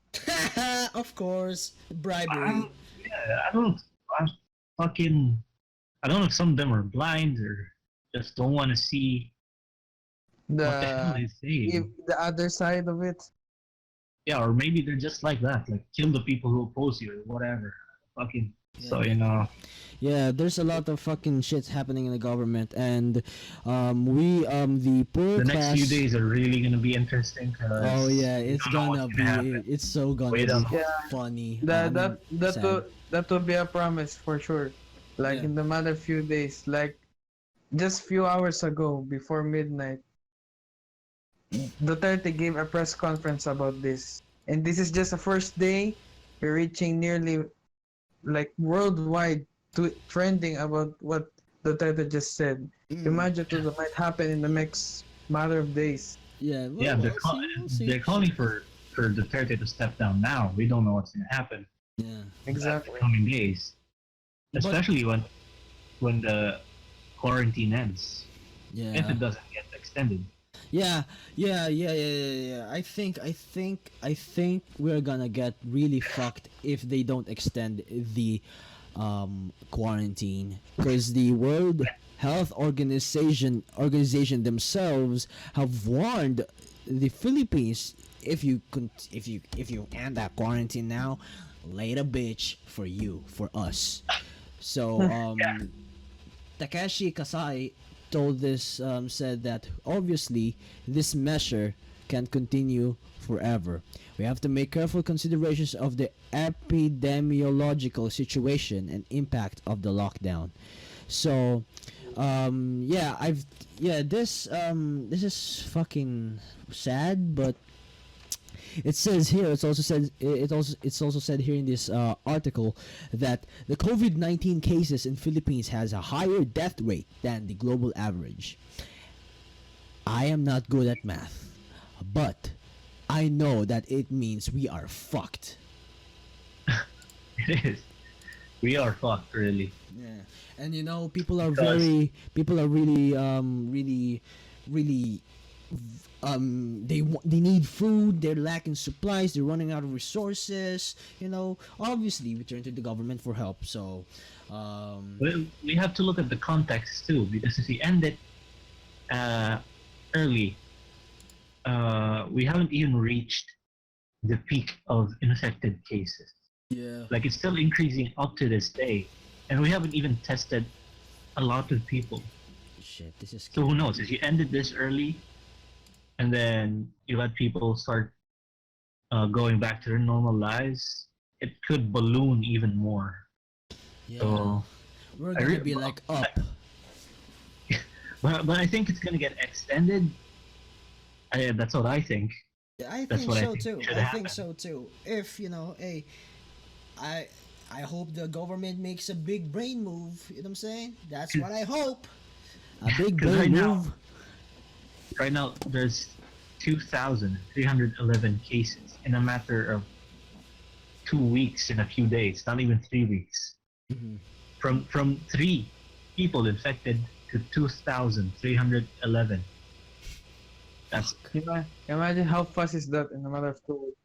[SPEAKER 1] Of course, bribery.
[SPEAKER 3] I don't know if some of them are blind or just don't want to see what the hell
[SPEAKER 2] The
[SPEAKER 3] he's saying.
[SPEAKER 2] the other side of it.
[SPEAKER 3] Yeah, or maybe they're just like that, like kill the people who oppose you or whatever. Fucking. So you know.
[SPEAKER 1] Yeah, there's a lot of fucking shit happening in the government, and the poor
[SPEAKER 3] The
[SPEAKER 1] class.
[SPEAKER 3] next few days are really gonna be interesting. 'Cause
[SPEAKER 1] Oh yeah, it's
[SPEAKER 3] you don't know
[SPEAKER 1] gonna
[SPEAKER 3] what's
[SPEAKER 1] be.
[SPEAKER 3] happen.
[SPEAKER 1] It's so gonna
[SPEAKER 3] Wait
[SPEAKER 1] be
[SPEAKER 3] up.
[SPEAKER 2] Yeah.
[SPEAKER 1] funny.
[SPEAKER 2] That will be a promise for sure. Like
[SPEAKER 1] Yeah.
[SPEAKER 2] in the matter of few days, like just few hours ago before midnight, Duterte gave a press conference about this, and this is just the first day. We're reaching nearly like worldwide to trending about what Duterte just said. Imagine what might happen in the next matter of days.
[SPEAKER 1] Yeah, well,
[SPEAKER 3] Yeah,
[SPEAKER 1] we'll see.
[SPEAKER 3] they're calling for Duterte to step down now. We don't know what's gonna happen
[SPEAKER 1] Yeah.
[SPEAKER 3] in
[SPEAKER 2] Exactly.
[SPEAKER 3] the coming days,
[SPEAKER 1] But-
[SPEAKER 3] especially when the quarantine ends.
[SPEAKER 1] Yeah.
[SPEAKER 3] If it doesn't get extended.
[SPEAKER 1] Yeah. I think we're gonna get really fucked if they don't extend the quarantine, because the World Health Organization themselves have warned the Philippines, if you end that quarantine now, later bitch for us. So Takeshi Kasai told this said that obviously this measure can't continue forever. We have to make careful considerations of the epidemiological situation and impact of the lockdown. So this is fucking sad, but it says here. It's also said here in this article that the COVID-19 cases in Philippines has a higher death rate than the global average. I am not good at math, but I know that it means we are fucked.
[SPEAKER 3] It is. We are fucked, really.
[SPEAKER 1] Yeah, and people are
[SPEAKER 3] Because-
[SPEAKER 1] really they need food, they're lacking supplies, they're running out of resources. Obviously we turn to the government for help. So
[SPEAKER 3] We have to look at the context too, because if we end it early, we haven't even reached the peak of infected cases.
[SPEAKER 1] yeah,
[SPEAKER 3] Like it's still increasing up to this day, and we haven't even tested a lot of people.
[SPEAKER 1] shit, this is
[SPEAKER 3] So who knows? If you ended this early, and then you let people start going back to their normal lives, it could balloon even more.
[SPEAKER 1] yeah,
[SPEAKER 3] So,
[SPEAKER 1] we're
[SPEAKER 3] I
[SPEAKER 1] gonna
[SPEAKER 3] re-
[SPEAKER 1] be like up.
[SPEAKER 3] but I think it's gonna get extended. That's what I think.
[SPEAKER 1] Yeah, I
[SPEAKER 3] That's
[SPEAKER 1] think
[SPEAKER 3] what I
[SPEAKER 1] so
[SPEAKER 3] think
[SPEAKER 1] too.
[SPEAKER 3] should
[SPEAKER 1] I
[SPEAKER 3] happen.
[SPEAKER 1] think so too. If I hope the government makes a big brain move. You know what I'm saying? That's what I hope. A big
[SPEAKER 3] 'Cause
[SPEAKER 1] brain
[SPEAKER 3] right now-
[SPEAKER 1] move.
[SPEAKER 3] Right now, there's 2,311 cases in a matter of 2 weeks and a few days, not even 3 weeks.
[SPEAKER 1] Mhm.
[SPEAKER 3] from 3 people infected to 2,311. That's
[SPEAKER 2] Imagine how fast is that in a matter of 2 weeks.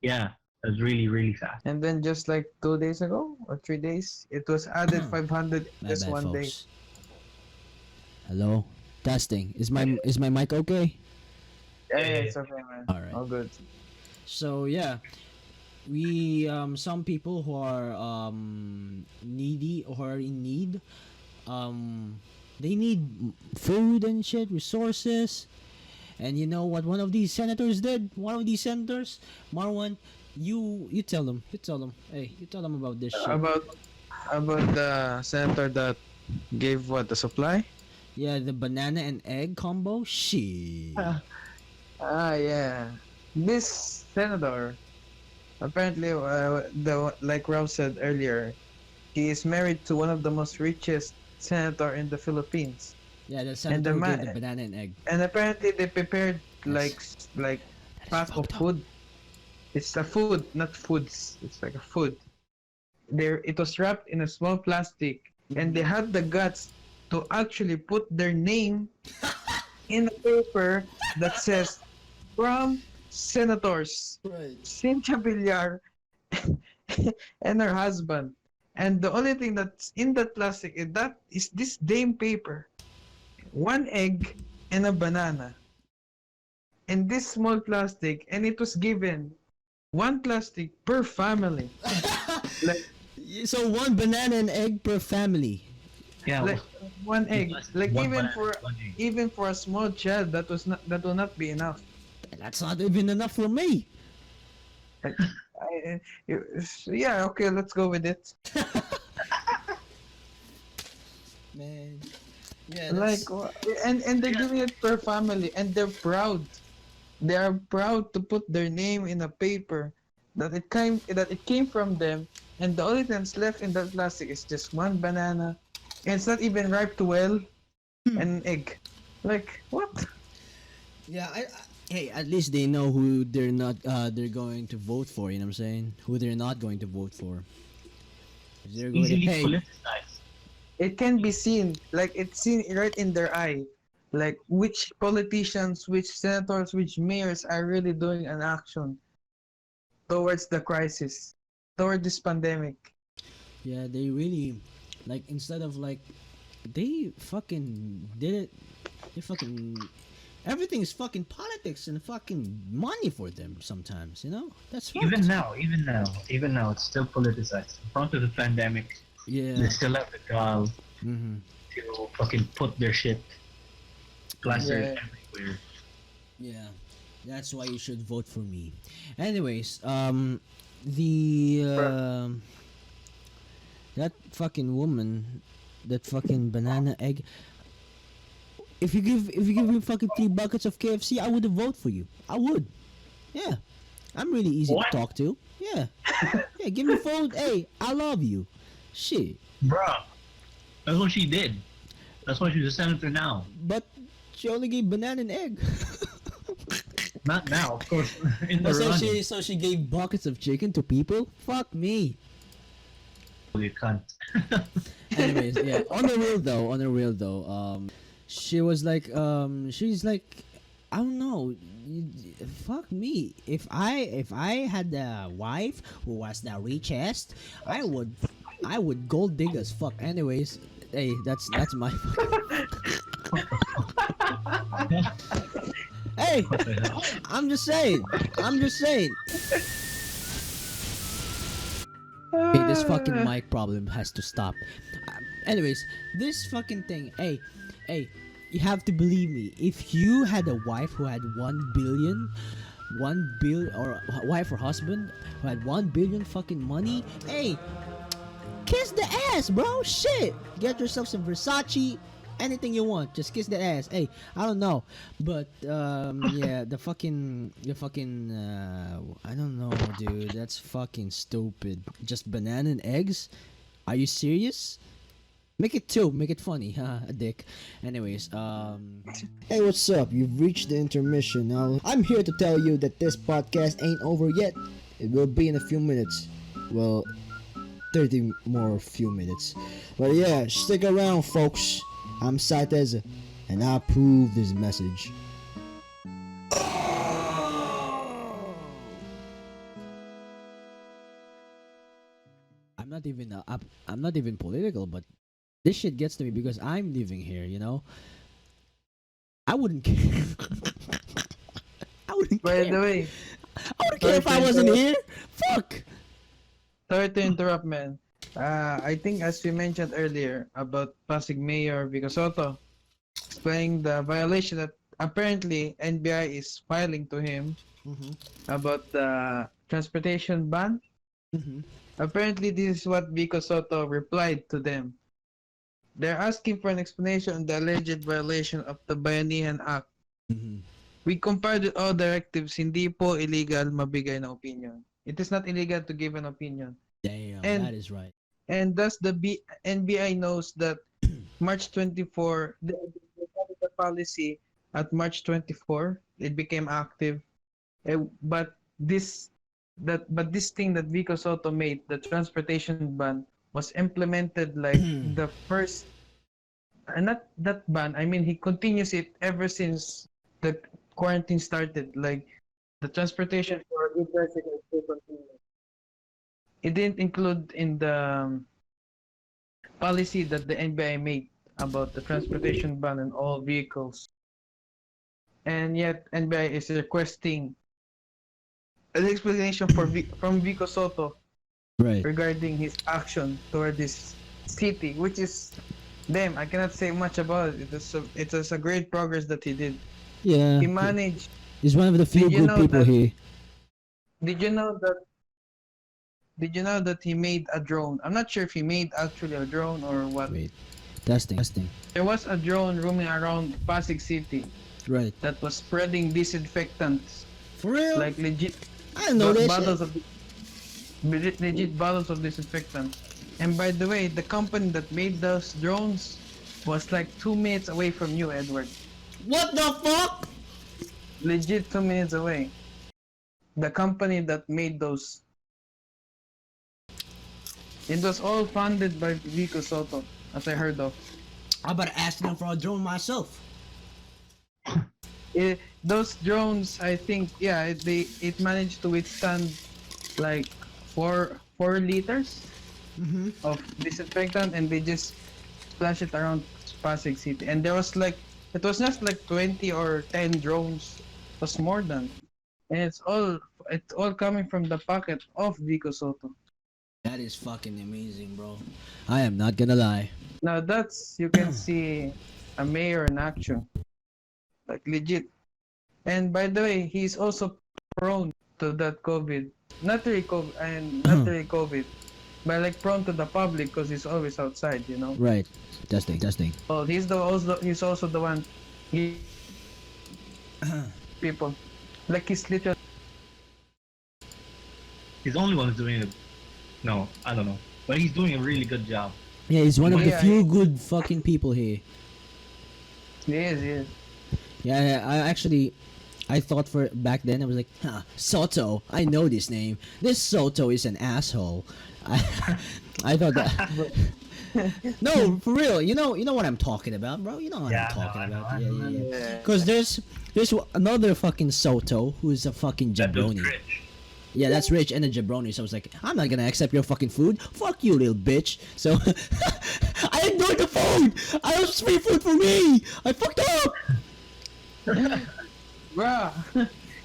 [SPEAKER 3] yeah, that's really really fast.
[SPEAKER 2] And then just like 2 days ago or 3 days, it was added 500 in
[SPEAKER 1] My
[SPEAKER 2] just
[SPEAKER 1] bad,
[SPEAKER 2] one day.
[SPEAKER 1] folks. Hello, testing. Is my mic okay?
[SPEAKER 2] Yeah, it's okay, man.
[SPEAKER 1] All right.
[SPEAKER 2] All good.
[SPEAKER 1] So yeah, we some people who are needy or in need, they need food and shit, resources. And you know what one of these senators did? One of these senators, Marwan, you tell them. Hey, you tell them about this shit.
[SPEAKER 2] About the senator that gave what the supply?
[SPEAKER 1] Yeah, the banana and egg combo. Shit.
[SPEAKER 2] Yeah. This senator, apparently, like Rob said earlier, he is married to one of the most richest senator in the Philippines.
[SPEAKER 1] Yeah, the
[SPEAKER 2] And
[SPEAKER 1] senator
[SPEAKER 2] the
[SPEAKER 1] gave
[SPEAKER 2] man,
[SPEAKER 1] the banana and egg.
[SPEAKER 2] and apparently they prepared
[SPEAKER 1] Yes.
[SPEAKER 2] like
[SPEAKER 1] That is
[SPEAKER 2] pack of
[SPEAKER 1] fucked up.
[SPEAKER 2] food. It's a food, not foods. It's like a food. There, it was wrapped in a small plastic, and they had the guts to actually put their name in a paper that says from senators
[SPEAKER 1] Right.
[SPEAKER 2] Cynthia Villar and her husband. And the only thing that's in that plastic is this damn paper. One egg and a banana. In this small plastic, and it was given one plastic per family. Like,
[SPEAKER 1] So one banana and egg per family.
[SPEAKER 3] Yeah,
[SPEAKER 2] like one egg. Like
[SPEAKER 3] one
[SPEAKER 2] even
[SPEAKER 3] banana,
[SPEAKER 2] for
[SPEAKER 3] one egg.
[SPEAKER 2] even for a small child, that will not be enough.
[SPEAKER 1] That's not even enough for me.
[SPEAKER 2] Like, yeah, okay, let's go with it.
[SPEAKER 1] Man. Yeah,
[SPEAKER 2] Like, and they're doing it per family, and they're proud. They are proud to put their name in a paper that it came from them, and the only thing that's left in that plastic is just one banana, and it's not even ripe well, and an egg. Like what?
[SPEAKER 1] Yeah, hey, at least they know who they're going to vote for, you know what I'm saying? Who they're not going to vote for. They're going to
[SPEAKER 3] Easily
[SPEAKER 1] pay.
[SPEAKER 3] politicized.
[SPEAKER 2] It can be seen, like it's seen right in their eye, like which politicians, which senators, which mayors are really doing an action towards the crisis, toward this pandemic.
[SPEAKER 1] Yeah, they really like instead of like they fucking did it. They fucking everything is fucking politics and fucking money for them sometimes, you know? That's fucked.
[SPEAKER 3] Even now, it's still politicized. In front of the pandemic,
[SPEAKER 1] Yeah.
[SPEAKER 3] they still have the gall
[SPEAKER 1] Mm-hmm.
[SPEAKER 3] to fucking put their shit plastered
[SPEAKER 2] Yeah.
[SPEAKER 3] everywhere.
[SPEAKER 1] Yeah. That's why you should vote for me. Anyways, the that fucking woman, that fucking banana egg. If you give me fucking 3 buckets of KFC, I would vote for you. I would. Yeah. I'm really easy
[SPEAKER 3] What?
[SPEAKER 1] to talk to. Yeah. Yeah, give me phone. Hey, I love you. Shit.
[SPEAKER 3] Bruh, that's what she did. That's why she's a senator now.
[SPEAKER 1] But she only gave banana and egg.
[SPEAKER 3] Not now, of course. In the
[SPEAKER 1] Oh,
[SPEAKER 3] running.
[SPEAKER 1] so she gave buckets of chicken to people? Fuck me.
[SPEAKER 3] You can't.
[SPEAKER 1] Anyways, yeah. On the real though, she was like, she's like, I don't know. Fuck me. If I had a wife who was the richest, I would gold dig as fuck. Anyways, hey, that's my. Hey,
[SPEAKER 3] What the hell?
[SPEAKER 1] I'm just saying. Hey, this fucking mic problem has to stop. Anyways, this fucking thing. Hey, you have to believe me. If you had a wife who had 1 billion, or a wife or husband who had 1 billion fucking money, hey, kiss the ass, bro. Shit, get yourself some Versace. Anything you want, just kiss the ass. Hey, I don't know, but yeah, the fucking, I don't know, dude. That's fucking stupid. Just banana and eggs? Are you serious? Make it two. Make it funny, huh? A dick. Anyways,
[SPEAKER 4] Hey, what's up? You've reached the intermission. Now, I'm here to tell you that this podcast ain't over yet. It will be in a few minutes. Well, 30 more few minutes. But yeah, stick around, folks. I'm Saiteza, and I approve this message.
[SPEAKER 1] I'm not even political, but this shit gets to me because I'm living here. I wouldn't care. I wouldn't
[SPEAKER 2] By
[SPEAKER 1] care.
[SPEAKER 2] the way,
[SPEAKER 1] I wouldn't care if I wasn't here. Fuck.
[SPEAKER 2] sorry to interrupt, man. I think as we mentioned earlier about Pasig Mayor Vico Soto explaining the violation that apparently NBI is filing to him about the transportation ban. Apparently, this is what Vico Soto replied to them. They're asking for an explanation on the alleged violation of the Bayanihan Act. We compared with all directives, hindi po illegal mabigay na opinion. It is not illegal to give an opinion.
[SPEAKER 1] Damn,
[SPEAKER 2] And-
[SPEAKER 1] that is right.
[SPEAKER 2] And thus the NBI knows that March 24, the policy at March 24, it became active. But this thing that Vico Soto made, the transportation ban, was implemented like the first, not that ban, I mean he continues it ever since the quarantine started. Like the transportation for e-bicycles still continues. It didn't include in the policy that the NBI made about the transportation ban on all vehicles. And yet NBI is requesting an explanation from Vico Soto
[SPEAKER 1] Right.
[SPEAKER 2] regarding his action toward this city, which is, damn, I cannot say much about it. It was a great progress that he did.
[SPEAKER 1] Yeah.
[SPEAKER 2] He managed.
[SPEAKER 1] He's one of the few
[SPEAKER 2] Did you
[SPEAKER 1] good
[SPEAKER 2] know
[SPEAKER 1] people
[SPEAKER 2] that-
[SPEAKER 1] here.
[SPEAKER 2] Did you know that? Did you know that he made a drone? I'm not sure if he made actually a drone or what.
[SPEAKER 1] Wait. Testing.
[SPEAKER 2] There was a drone roaming around Pasig City
[SPEAKER 1] Right.
[SPEAKER 2] that was spreading disinfectants,
[SPEAKER 1] For real?
[SPEAKER 2] like legit
[SPEAKER 1] I didn't know this.
[SPEAKER 2] bottles of legit bottles of disinfectant. And by the way, the company that made those drones was like 2 minutes away from you, Edward.
[SPEAKER 1] What the fuck?
[SPEAKER 2] Legit 2 minutes away. The company that made those. It was all funded by Vico Soto, as I heard of.
[SPEAKER 1] I better ask them for a drone myself.
[SPEAKER 2] Those drones, I think, yeah, it managed to withstand like 4 liters of disinfectant, and they just splash it around Pasig City. And there was like, it was not like 20 or 10 drones. It was more than. And it's all coming from the pocket of Vico Soto.
[SPEAKER 1] That is fucking amazing, bro. I am not gonna lie.
[SPEAKER 2] Now that's, you can see a mayor in action, like legit. And by the way, he's also prone to that COVID, not really COVID, but like prone to the public because he's always outside, you know.
[SPEAKER 1] Right. Testing.
[SPEAKER 2] Well, he's also the one. People, like he's literally.
[SPEAKER 3] He's the only one who's doing it. No, I don't know. But he's doing a really good job.
[SPEAKER 1] Yeah, he's one of the
[SPEAKER 2] Yeah,
[SPEAKER 1] few good fucking people here.
[SPEAKER 2] He is.
[SPEAKER 1] Yeah, I thought for back then I was like, Soto. I know this name. This Soto is an asshole. I thought that. No, for real. You know what I'm talking about, bro. You know what I'm talking
[SPEAKER 3] I know,
[SPEAKER 1] about.
[SPEAKER 3] I know.
[SPEAKER 1] Yeah. Because there's another fucking Soto who's a fucking
[SPEAKER 3] That dude's
[SPEAKER 1] jabroni.
[SPEAKER 3] rich.
[SPEAKER 1] Yeah, that's rich and a jabroni. So I was like, I'm not gonna accept your fucking food. Fuck you, little bitch. So I ignored the food. I was free food for me. I fucked up.
[SPEAKER 2] Bruh.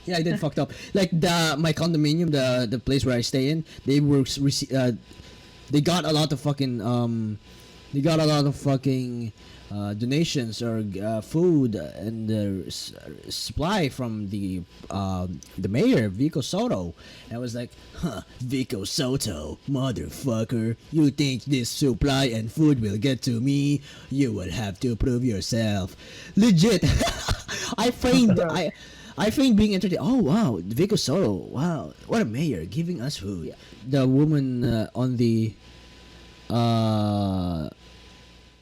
[SPEAKER 1] Yeah, I did fucked up. Like my condominium, the place where I stay in, they were they got a lot of fucking donations or food and supply from the mayor Vico Soto. And I was like, Vico Soto, motherfucker, you think this supply and food will get to me? You will have to prove yourself. Legit. I feigned being entertained. Oh wow, Vico Soto, wow, what a mayor, giving us food. The woman on the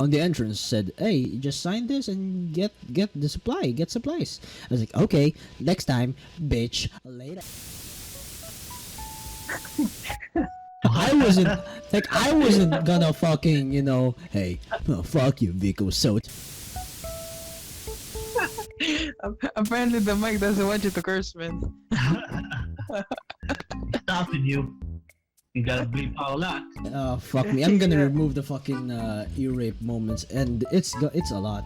[SPEAKER 1] entrance said, "Hey, just sign this and get the supply, get supplies." I was like, "Okay, next time, bitch, later." I wasn't gonna fucking, hey, fuck you, Vico. So
[SPEAKER 2] Apparently, the mic doesn't want you to curse, man.
[SPEAKER 3] Stopping you. You gotta bleep out a lot.
[SPEAKER 1] fuck me. I'm gonna
[SPEAKER 2] Yeah.
[SPEAKER 1] remove the fucking ear rape moments, and it's a lot.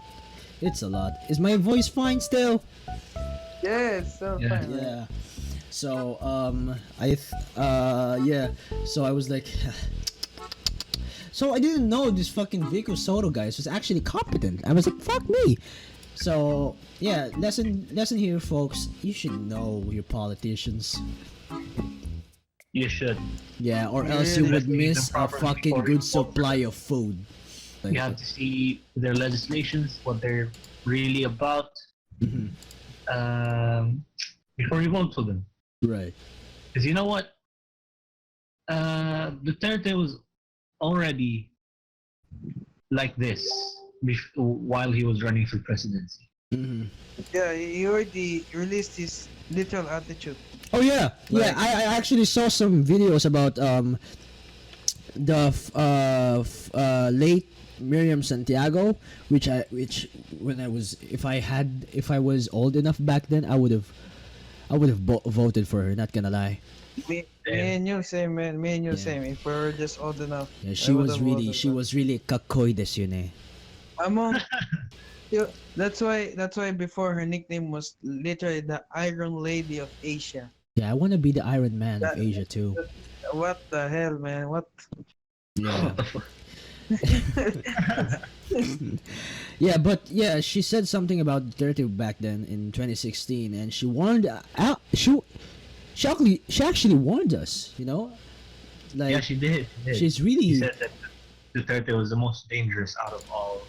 [SPEAKER 1] It's a lot. Is my voice fine still?
[SPEAKER 2] Yeah, it's so
[SPEAKER 3] Yeah.
[SPEAKER 2] fine. Man.
[SPEAKER 1] Yeah. So yeah. So I was like, so I didn't know this fucking Vico Soto guy was actually competent. I was like, fuck me. So yeah, lesson here, folks. You should know your politicians.
[SPEAKER 3] You should.
[SPEAKER 1] Yeah, or else you
[SPEAKER 2] Really?
[SPEAKER 1] would miss a
[SPEAKER 3] Properly
[SPEAKER 1] fucking
[SPEAKER 3] before
[SPEAKER 1] good
[SPEAKER 3] you vote.
[SPEAKER 1] supply of food. Like,
[SPEAKER 3] You have to see their legislations, what they're really about,
[SPEAKER 1] mhm,
[SPEAKER 3] before you vote for them.
[SPEAKER 1] right.
[SPEAKER 3] Because you know what? Duterte was already like this while he was running for presidency.
[SPEAKER 1] Mhm.
[SPEAKER 2] Yeah, he already released his literal attitude.
[SPEAKER 1] Oh yeah, yeah.
[SPEAKER 2] Like-
[SPEAKER 1] I actually saw some videos about the late Miriam Santiago, which when I was if I was old enough back then, I would have voted for her. Not gonna lie.
[SPEAKER 2] Me
[SPEAKER 3] Yeah.
[SPEAKER 2] and you same, man. Me and you
[SPEAKER 1] Yeah.
[SPEAKER 2] same. If we were just old enough.
[SPEAKER 1] Yeah,
[SPEAKER 2] I
[SPEAKER 1] she was
[SPEAKER 2] would've
[SPEAKER 1] really
[SPEAKER 2] voted for her.
[SPEAKER 1] kakoy desu yun eh.
[SPEAKER 2] Among, yeah, that's why before her nickname was literally the Iron Lady of Asia.
[SPEAKER 1] Yeah, I want to be the Iron Man of
[SPEAKER 2] That-
[SPEAKER 1] Asia too.
[SPEAKER 2] What the hell, man? What?
[SPEAKER 1] Yeah. Yeah, but yeah, she said something about Duterte back then in 2016, and she warned. She actually warned us. Like
[SPEAKER 3] Yeah, she did. She did.
[SPEAKER 1] she's
[SPEAKER 3] She
[SPEAKER 1] really.
[SPEAKER 3] said that Duterte was the most dangerous out of all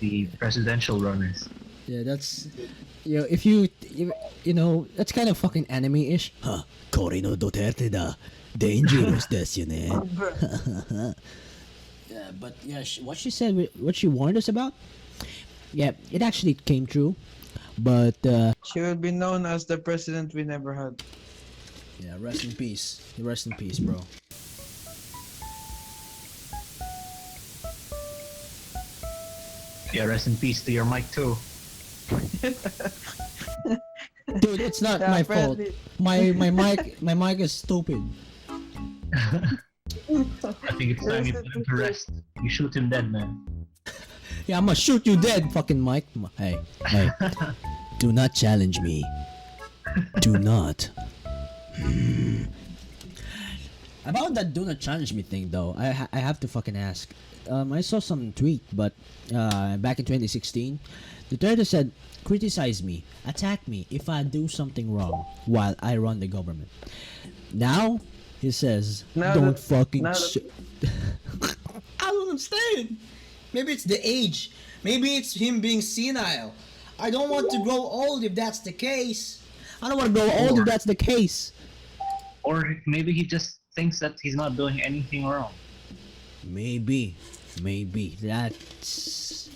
[SPEAKER 3] the presidential runners.
[SPEAKER 1] Yeah, that's. That's kind of fucking anime-ish. Huh? Corino Duterte da. Dangerous desu yun eh. Yeah, but yeah, what she said, what she warned us about, yeah, it actually came true. But
[SPEAKER 2] She will be known as the president we never had.
[SPEAKER 1] yeah, rest in peace. Rest in peace, bro.
[SPEAKER 3] Yeah, rest in peace to your mic too.
[SPEAKER 1] Dude, it's not
[SPEAKER 2] Yeah,
[SPEAKER 1] my fault.
[SPEAKER 2] apparently-
[SPEAKER 1] My mic is stupid.
[SPEAKER 3] I think it's time you put him to rest. You shoot him dead, man.
[SPEAKER 1] Yeah, I'm gonna shoot you dead, fucking Mike. Hey, do not challenge me. Do not. About that do not challenge me thing though, I have to fucking ask. I saw some tweet, but back in 2016, Duterte said, "Criticize me, attack me if I do something wrong while I run the government." Now he says,
[SPEAKER 2] Now
[SPEAKER 1] "Don't
[SPEAKER 2] that-
[SPEAKER 1] fucking."
[SPEAKER 2] now that-
[SPEAKER 1] I don't understand. Maybe it's the age. Maybe it's him being senile. I don't want to grow old if that's the case. I don't want to grow old if that's the case.
[SPEAKER 3] Or maybe he just thinks that he's not doing anything wrong.
[SPEAKER 1] Maybe that's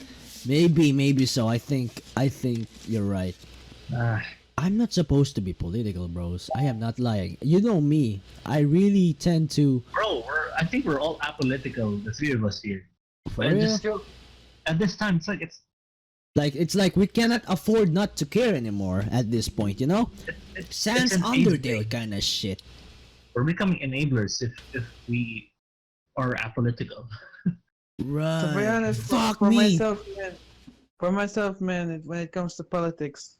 [SPEAKER 1] maybe so. I think you're right.
[SPEAKER 3] Ah,
[SPEAKER 1] I'm not supposed to be political, bros. I am not lying. You know me. I really tend to.
[SPEAKER 3] bro, I think we're all apolitical, the three of us here.
[SPEAKER 1] For
[SPEAKER 3] But
[SPEAKER 1] real?
[SPEAKER 3] at this time,
[SPEAKER 1] It's like we cannot afford not to care anymore at this point. Sans
[SPEAKER 3] it's an
[SPEAKER 1] Undertale
[SPEAKER 3] age thing.
[SPEAKER 1] kind of shit.
[SPEAKER 3] We're becoming enablers if we are apolitical.
[SPEAKER 1] Right.
[SPEAKER 2] To be honest,
[SPEAKER 1] Fuck
[SPEAKER 2] for
[SPEAKER 1] me.
[SPEAKER 2] myself, man, when it comes to politics,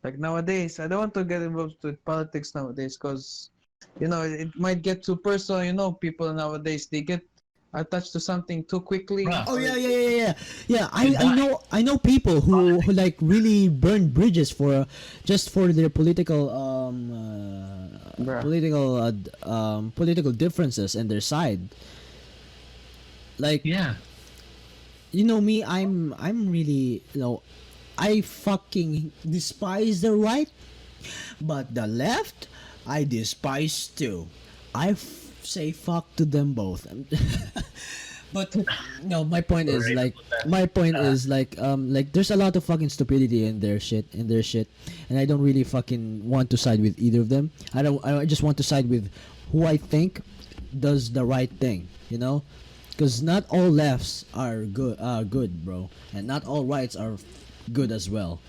[SPEAKER 2] like nowadays, I don't want to get involved with politics nowadays because, it might get too personal. People nowadays, they get attached to something too quickly.
[SPEAKER 3] Bruh.
[SPEAKER 1] Oh yeah. I
[SPEAKER 3] die.
[SPEAKER 1] know people who like really burn bridges for just for their political
[SPEAKER 2] Bruh.
[SPEAKER 1] political differences and their side. Like
[SPEAKER 3] Yeah.
[SPEAKER 1] you know me, I'm really I fucking despise the right, but the left I despise too. I say fuck to them both. But no, my point is
[SPEAKER 3] Right.
[SPEAKER 1] like there's a lot of fucking stupidity in their shit, and I don't really fucking want to side with either of them. I just want to side with who I think does the right thing, you know, because not all lefts are good, bro, and not all rights are good as well.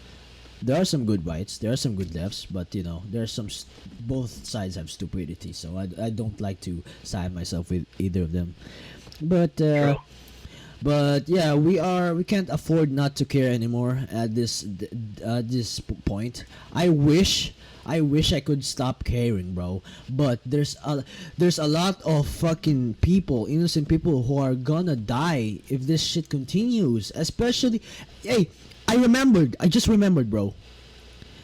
[SPEAKER 1] There are some good rights, there are some good lefts, but you know, there's both sides have stupidity. So I don't like to side myself with either of them. But
[SPEAKER 3] True.
[SPEAKER 1] but yeah, we can't afford not to care anymore at this point. I wish I could stop caring, bro. But there's a lot of fucking people, innocent people, who are gonna die if this shit continues. Especially, hey, I just remembered, bro.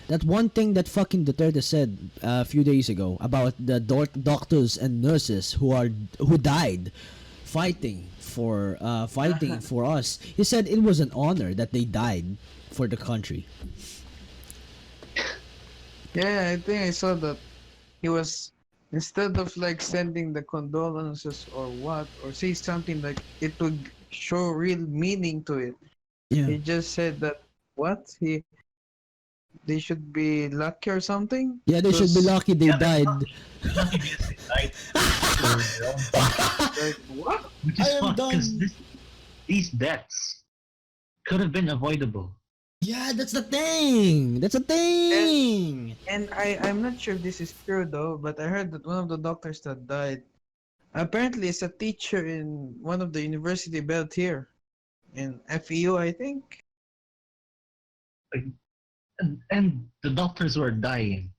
[SPEAKER 1] That one thing that fucking Duterte said a few days ago about the doctors and nurses who died fighting for us. He said it was an honor that they died for the country.
[SPEAKER 2] Yeah, I think I saw that he was, instead of like sending the condolences or what, or say something like it would show real meaning to it.
[SPEAKER 1] Yeah.
[SPEAKER 2] He just said that what they should be lucky or something.
[SPEAKER 1] Yeah, they should be
[SPEAKER 2] Because,
[SPEAKER 1] lucky they
[SPEAKER 3] Yeah,
[SPEAKER 1] died.
[SPEAKER 3] Not because they died for their own fault,
[SPEAKER 2] like what?
[SPEAKER 3] which
[SPEAKER 1] I
[SPEAKER 3] is
[SPEAKER 1] am
[SPEAKER 3] fucked because
[SPEAKER 1] done.
[SPEAKER 3] these deaths could have been avoidable.
[SPEAKER 1] Yeah, that's the thing. That's the thing.
[SPEAKER 2] And I'm not sure if this is true though, but I heard that one of the doctors that died apparently is a teacher in one of the university built here in FEU, I think.
[SPEAKER 3] And the doctors were dying.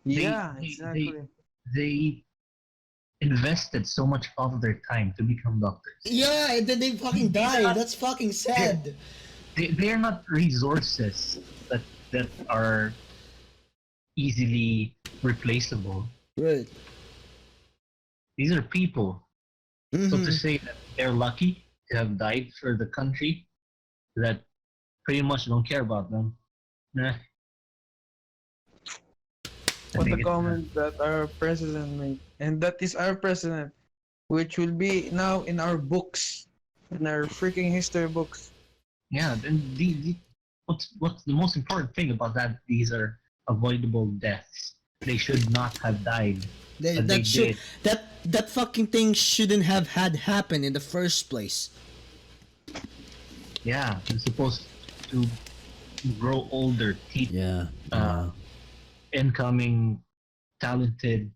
[SPEAKER 2] Yeah,
[SPEAKER 3] they-
[SPEAKER 2] exactly.
[SPEAKER 3] They invested so much of their time to become doctors.
[SPEAKER 1] Yeah, and then they fucking died. That's fucking sad.
[SPEAKER 3] They are not resources that are easily replaceable.
[SPEAKER 1] Right.
[SPEAKER 3] These are people. So to
[SPEAKER 1] Mhm.
[SPEAKER 3] say that they're lucky to have died for the country that pretty much don't care about them. Nah. I
[SPEAKER 2] What
[SPEAKER 3] think
[SPEAKER 2] a
[SPEAKER 3] it's,
[SPEAKER 2] comment that our president made. And that is our president, which will be now in our books, in our freaking history books.
[SPEAKER 3] yeah, and what's the most important thing about that? These are avoidable deaths. They should not have died. But they did.
[SPEAKER 1] That fucking thing shouldn't have had happened in the first place.
[SPEAKER 3] Yeah, you're supposed to grow older, teach
[SPEAKER 1] Yeah.
[SPEAKER 3] incoming talented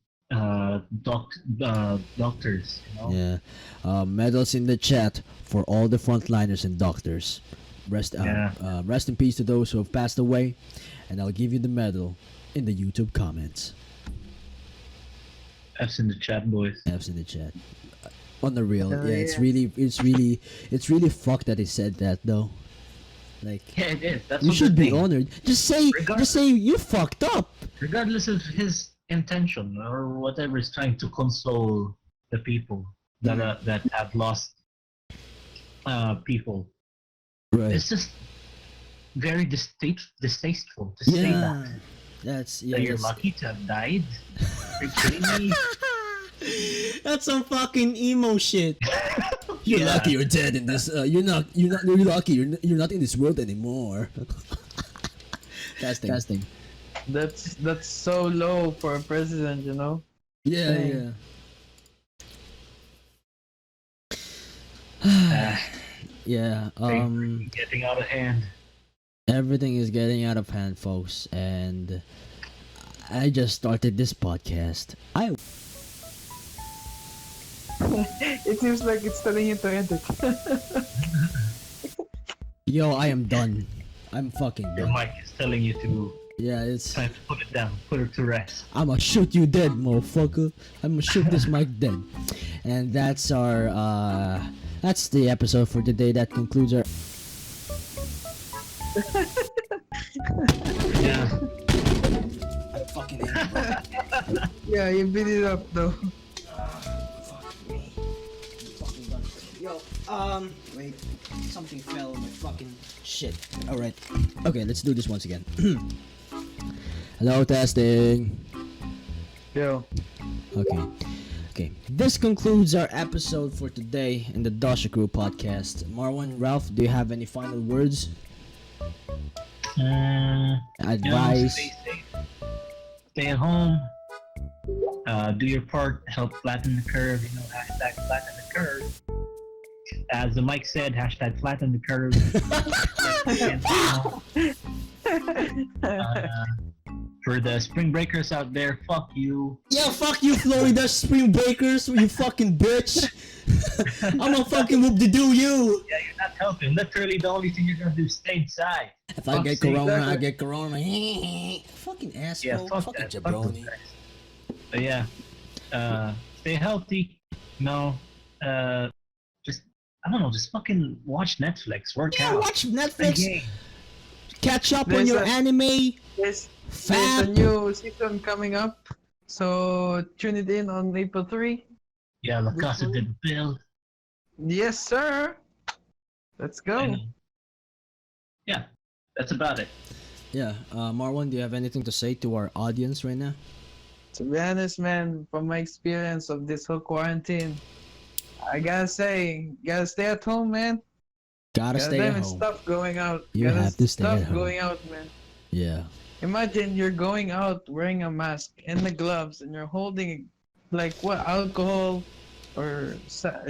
[SPEAKER 3] doctors. You know?
[SPEAKER 1] Yeah. Medals in the chat for all the frontliners and doctors. Rest in peace to those who have passed away, and I'll give you the medal in the YouTube comments.
[SPEAKER 3] F's in the chat, boys.
[SPEAKER 1] F's in the chat. On the real,
[SPEAKER 2] Oh,
[SPEAKER 1] yeah,
[SPEAKER 2] yeah.
[SPEAKER 1] it's really fucked that he said that though. Like,
[SPEAKER 3] Yeah, it is. That's
[SPEAKER 1] you
[SPEAKER 3] what
[SPEAKER 1] should
[SPEAKER 3] the
[SPEAKER 1] be
[SPEAKER 3] thing.
[SPEAKER 1] honored. Just say you fucked up.
[SPEAKER 3] Regardless of his intention or whatever, is trying to console the people that that have lost people.
[SPEAKER 1] Right.
[SPEAKER 3] It's just very distasteful to say that.
[SPEAKER 1] That's
[SPEAKER 3] That you're lucky to have died. You're kidding me?
[SPEAKER 1] That's some fucking emo shit. You're
[SPEAKER 3] Yeah.
[SPEAKER 1] lucky you're dead in this. You're lucky you're not in this world anymore. Testing.
[SPEAKER 2] That's so low for a president, you know?
[SPEAKER 1] Yeah,
[SPEAKER 2] Dang.
[SPEAKER 1] yeah.
[SPEAKER 3] Ah,
[SPEAKER 1] Yeah.
[SPEAKER 3] getting out of hand.
[SPEAKER 1] Everything is getting out of hand, folks, and I just started this podcast.
[SPEAKER 2] It seems like it's telling you to end it.
[SPEAKER 1] Yo, I am done. I'm fucking
[SPEAKER 3] Your
[SPEAKER 1] done.
[SPEAKER 3] mic is telling you to
[SPEAKER 1] Yeah, it's.
[SPEAKER 3] time to put it down, put it to rest.
[SPEAKER 1] I'ma shoot you dead, motherfucker. I'ma shoot this mic dead. And that's that's the episode for today. That concludes our.
[SPEAKER 3] Yeah.
[SPEAKER 1] I'm fucking
[SPEAKER 2] Yeah, you beat it up though.
[SPEAKER 1] Yo, wait. Something fell on my fucking shit. Alright. Okay, let's do this once again. Hello, testing.
[SPEAKER 2] Yo.
[SPEAKER 1] Okay. This concludes our episode for today in the Dosha Crew podcast. Marwan, Ralph, do you have any final words?
[SPEAKER 3] You know,
[SPEAKER 1] Advice?
[SPEAKER 3] stay safe. Stay at home. Do your part, help flatten the curve. You know, hashtag flatten the curve. As the mic said, hashtag flatten the curve. For the spring breakers out there, fuck you.
[SPEAKER 4] Yeah, fuck you, Florida Spring Breakers, you fucking bitch. I'ma fucking whoop-de-doo you.
[SPEAKER 3] Yeah, you're not helping. Literally, the only thing you're gonna do is stay inside.
[SPEAKER 4] If I get
[SPEAKER 3] sake.
[SPEAKER 4] corona, I get corona. Fucking asshole.
[SPEAKER 3] Yeah, fuck
[SPEAKER 4] fucking
[SPEAKER 3] that. Fuck
[SPEAKER 4] jabroni.
[SPEAKER 3] those guys. But yeah, stay healthy. No, just I don't know, just fucking watch Netflix, work
[SPEAKER 4] Yeah,
[SPEAKER 3] out.
[SPEAKER 4] watch
[SPEAKER 3] play
[SPEAKER 4] Netflix.
[SPEAKER 3] game.
[SPEAKER 4] Catch up on
[SPEAKER 2] There's
[SPEAKER 4] your
[SPEAKER 2] a-
[SPEAKER 4] anime.
[SPEAKER 2] There's a
[SPEAKER 4] Fab.
[SPEAKER 2] new season coming up, so tune it in on April 3.
[SPEAKER 3] Yeah, La Casa de Bill.
[SPEAKER 2] Yes, sir. Let's go.
[SPEAKER 3] And, yeah, that's about it.
[SPEAKER 4] Yeah, Marwan, do you have anything to say to our audience right now?
[SPEAKER 2] To be honest, man, from my experience of this whole quarantine, I gotta say, gotta stay at home, man.
[SPEAKER 4] Gotta stay at
[SPEAKER 2] Goddamn, it's
[SPEAKER 4] home.
[SPEAKER 2] tough going out.
[SPEAKER 4] You
[SPEAKER 2] Gotta
[SPEAKER 4] have to stay
[SPEAKER 2] tough
[SPEAKER 4] at home.
[SPEAKER 2] going out, man.
[SPEAKER 4] Yeah.
[SPEAKER 2] Imagine you're going out wearing a mask and the gloves, and you're holding like what, alcohol or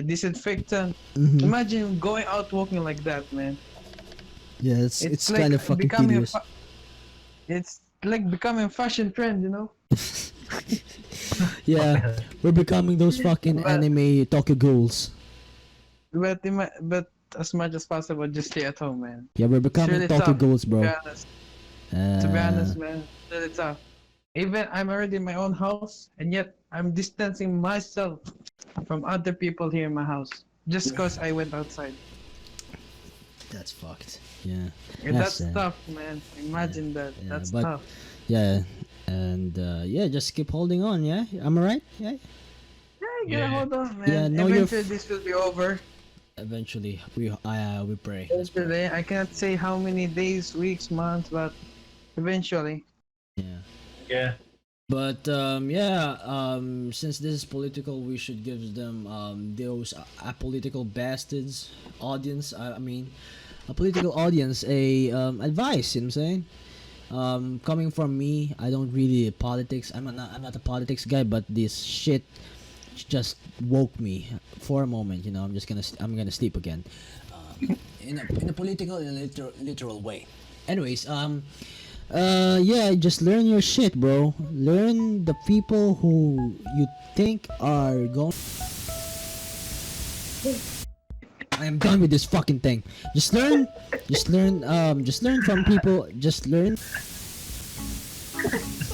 [SPEAKER 2] disinfectant.
[SPEAKER 4] Mhm.
[SPEAKER 2] Imagine going out walking like that, man.
[SPEAKER 4] Yeah, it's
[SPEAKER 2] like
[SPEAKER 4] kind of fucking
[SPEAKER 2] becoming a
[SPEAKER 4] tedious.
[SPEAKER 2] it's like becoming a fashion trend, you know.
[SPEAKER 4] Yeah, we're becoming those fucking
[SPEAKER 2] But-
[SPEAKER 4] anime Tokyo ghouls.
[SPEAKER 2] But as much as possible, just stay at home, man.
[SPEAKER 4] Yeah, we're becoming
[SPEAKER 2] really
[SPEAKER 4] Tokyo
[SPEAKER 2] tough,
[SPEAKER 4] ghouls,
[SPEAKER 2] To
[SPEAKER 4] bro.
[SPEAKER 2] be honest, to be
[SPEAKER 4] Uh,
[SPEAKER 2] honest, man, it's really tough. Even I'm already in my own house, and yet I'm distancing myself from other people here in my house just because I went outside.
[SPEAKER 4] That's fucked. Yeah.
[SPEAKER 2] And
[SPEAKER 4] That's
[SPEAKER 2] that's
[SPEAKER 4] sad.
[SPEAKER 2] tough, man. Imagine that.
[SPEAKER 4] Yeah,
[SPEAKER 2] That's
[SPEAKER 4] but-
[SPEAKER 2] tough.
[SPEAKER 4] Yeah. And yeah, just keep holding on. Yeah, am I right? Yeah.
[SPEAKER 2] Yeah, you gotta
[SPEAKER 3] Yeah.
[SPEAKER 2] hold on, man.
[SPEAKER 4] Yeah, know your
[SPEAKER 2] Eventually, this will be over.
[SPEAKER 4] Eventually, we pray.
[SPEAKER 2] Eventually, I cannot say how many days, weeks, months, but eventually.
[SPEAKER 4] Yeah.
[SPEAKER 3] Yeah.
[SPEAKER 4] But since this is political, we should give them those apolitical bastards audience. I mean, a political audience a advice. You know what I'm saying? Coming from me, I don't really politics. I'm not a politics guy, but this shit just woke me for a moment. You know, I'm gonna sleep again. In a political and literal way. Anyways, yeah, just learn your shit, bro. Learn the people who you think are going. I am done with this fucking thing. Just learn from people. Just learn.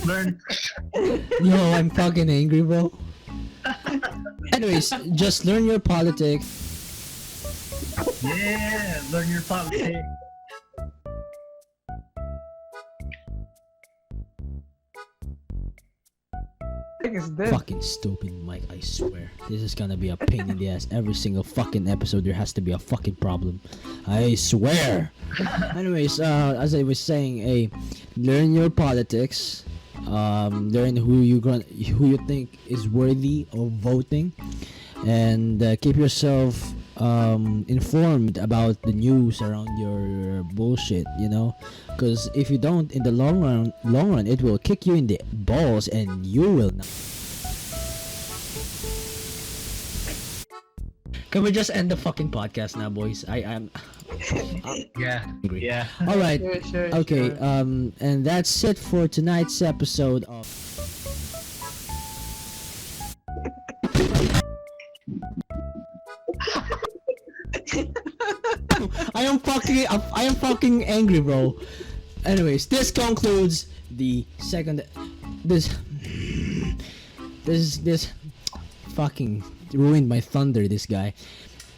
[SPEAKER 3] Learn.
[SPEAKER 4] Yo, I'm fucking angry, bro. Anyways, just learn your politics.
[SPEAKER 3] Yeah, learn your politics.
[SPEAKER 2] I think it's dead.
[SPEAKER 4] Fucking stupid, Mike. I swear, this is gonna be a pain in the ass. Every single fucking episode, there has to be a fucking problem. I swear. Anyways, as I was saying, learn your politics. Learn who you think is worthy of voting, and keep yourself informed about the news around your bullshit. You know, because if you don't, in the long run, it will kick you in the balls, and you will not. Can we just end the fucking podcast now, boys? I'm
[SPEAKER 3] Yeah.
[SPEAKER 4] angry.
[SPEAKER 3] Yeah.
[SPEAKER 4] All right.
[SPEAKER 2] Sure,
[SPEAKER 4] Okay.
[SPEAKER 2] sure.
[SPEAKER 4] And that's it for tonight's episode of. I am fucking angry, bro. Anyways, this concludes the second. This fucking ruined my thunder. This guy.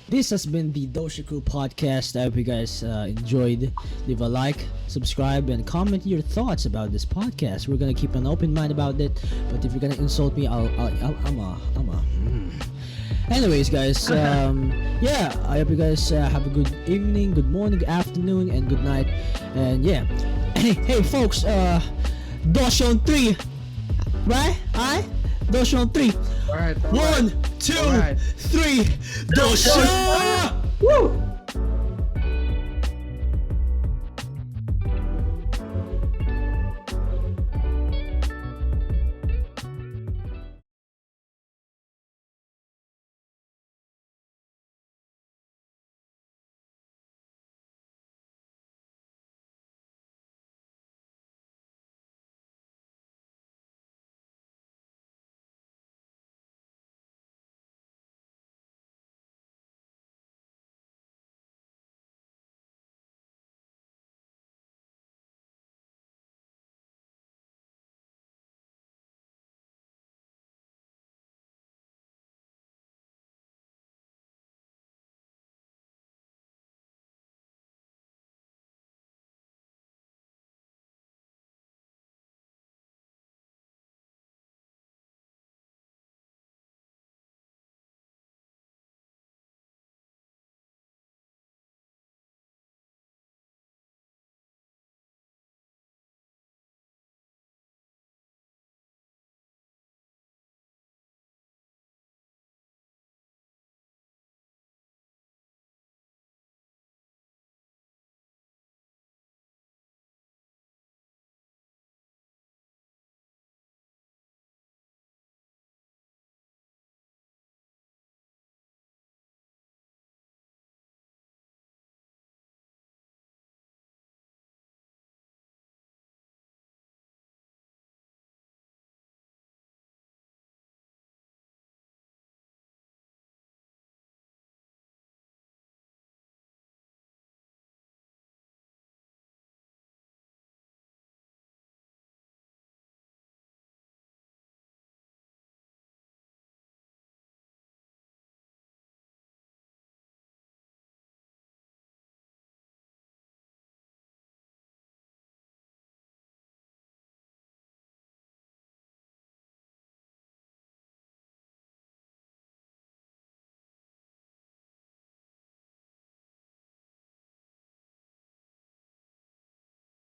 [SPEAKER 4] This has been the Dosha Crew podcast. I hope you guys enjoyed. Leave a like, subscribe, and comment your thoughts about this podcast. We're gonna keep an open mind about it. But if you're gonna insult me, I'm a. Anyways, guys, yeah, I hope you guys have a good evening, good morning, good afternoon, and good night. And yeah, hey, folks, Dosha on 3, right? Alright, Dosha on 3.
[SPEAKER 2] Alright.
[SPEAKER 4] 1, 2,
[SPEAKER 2] Alright.
[SPEAKER 4] 3, Dosha!
[SPEAKER 2] Woo!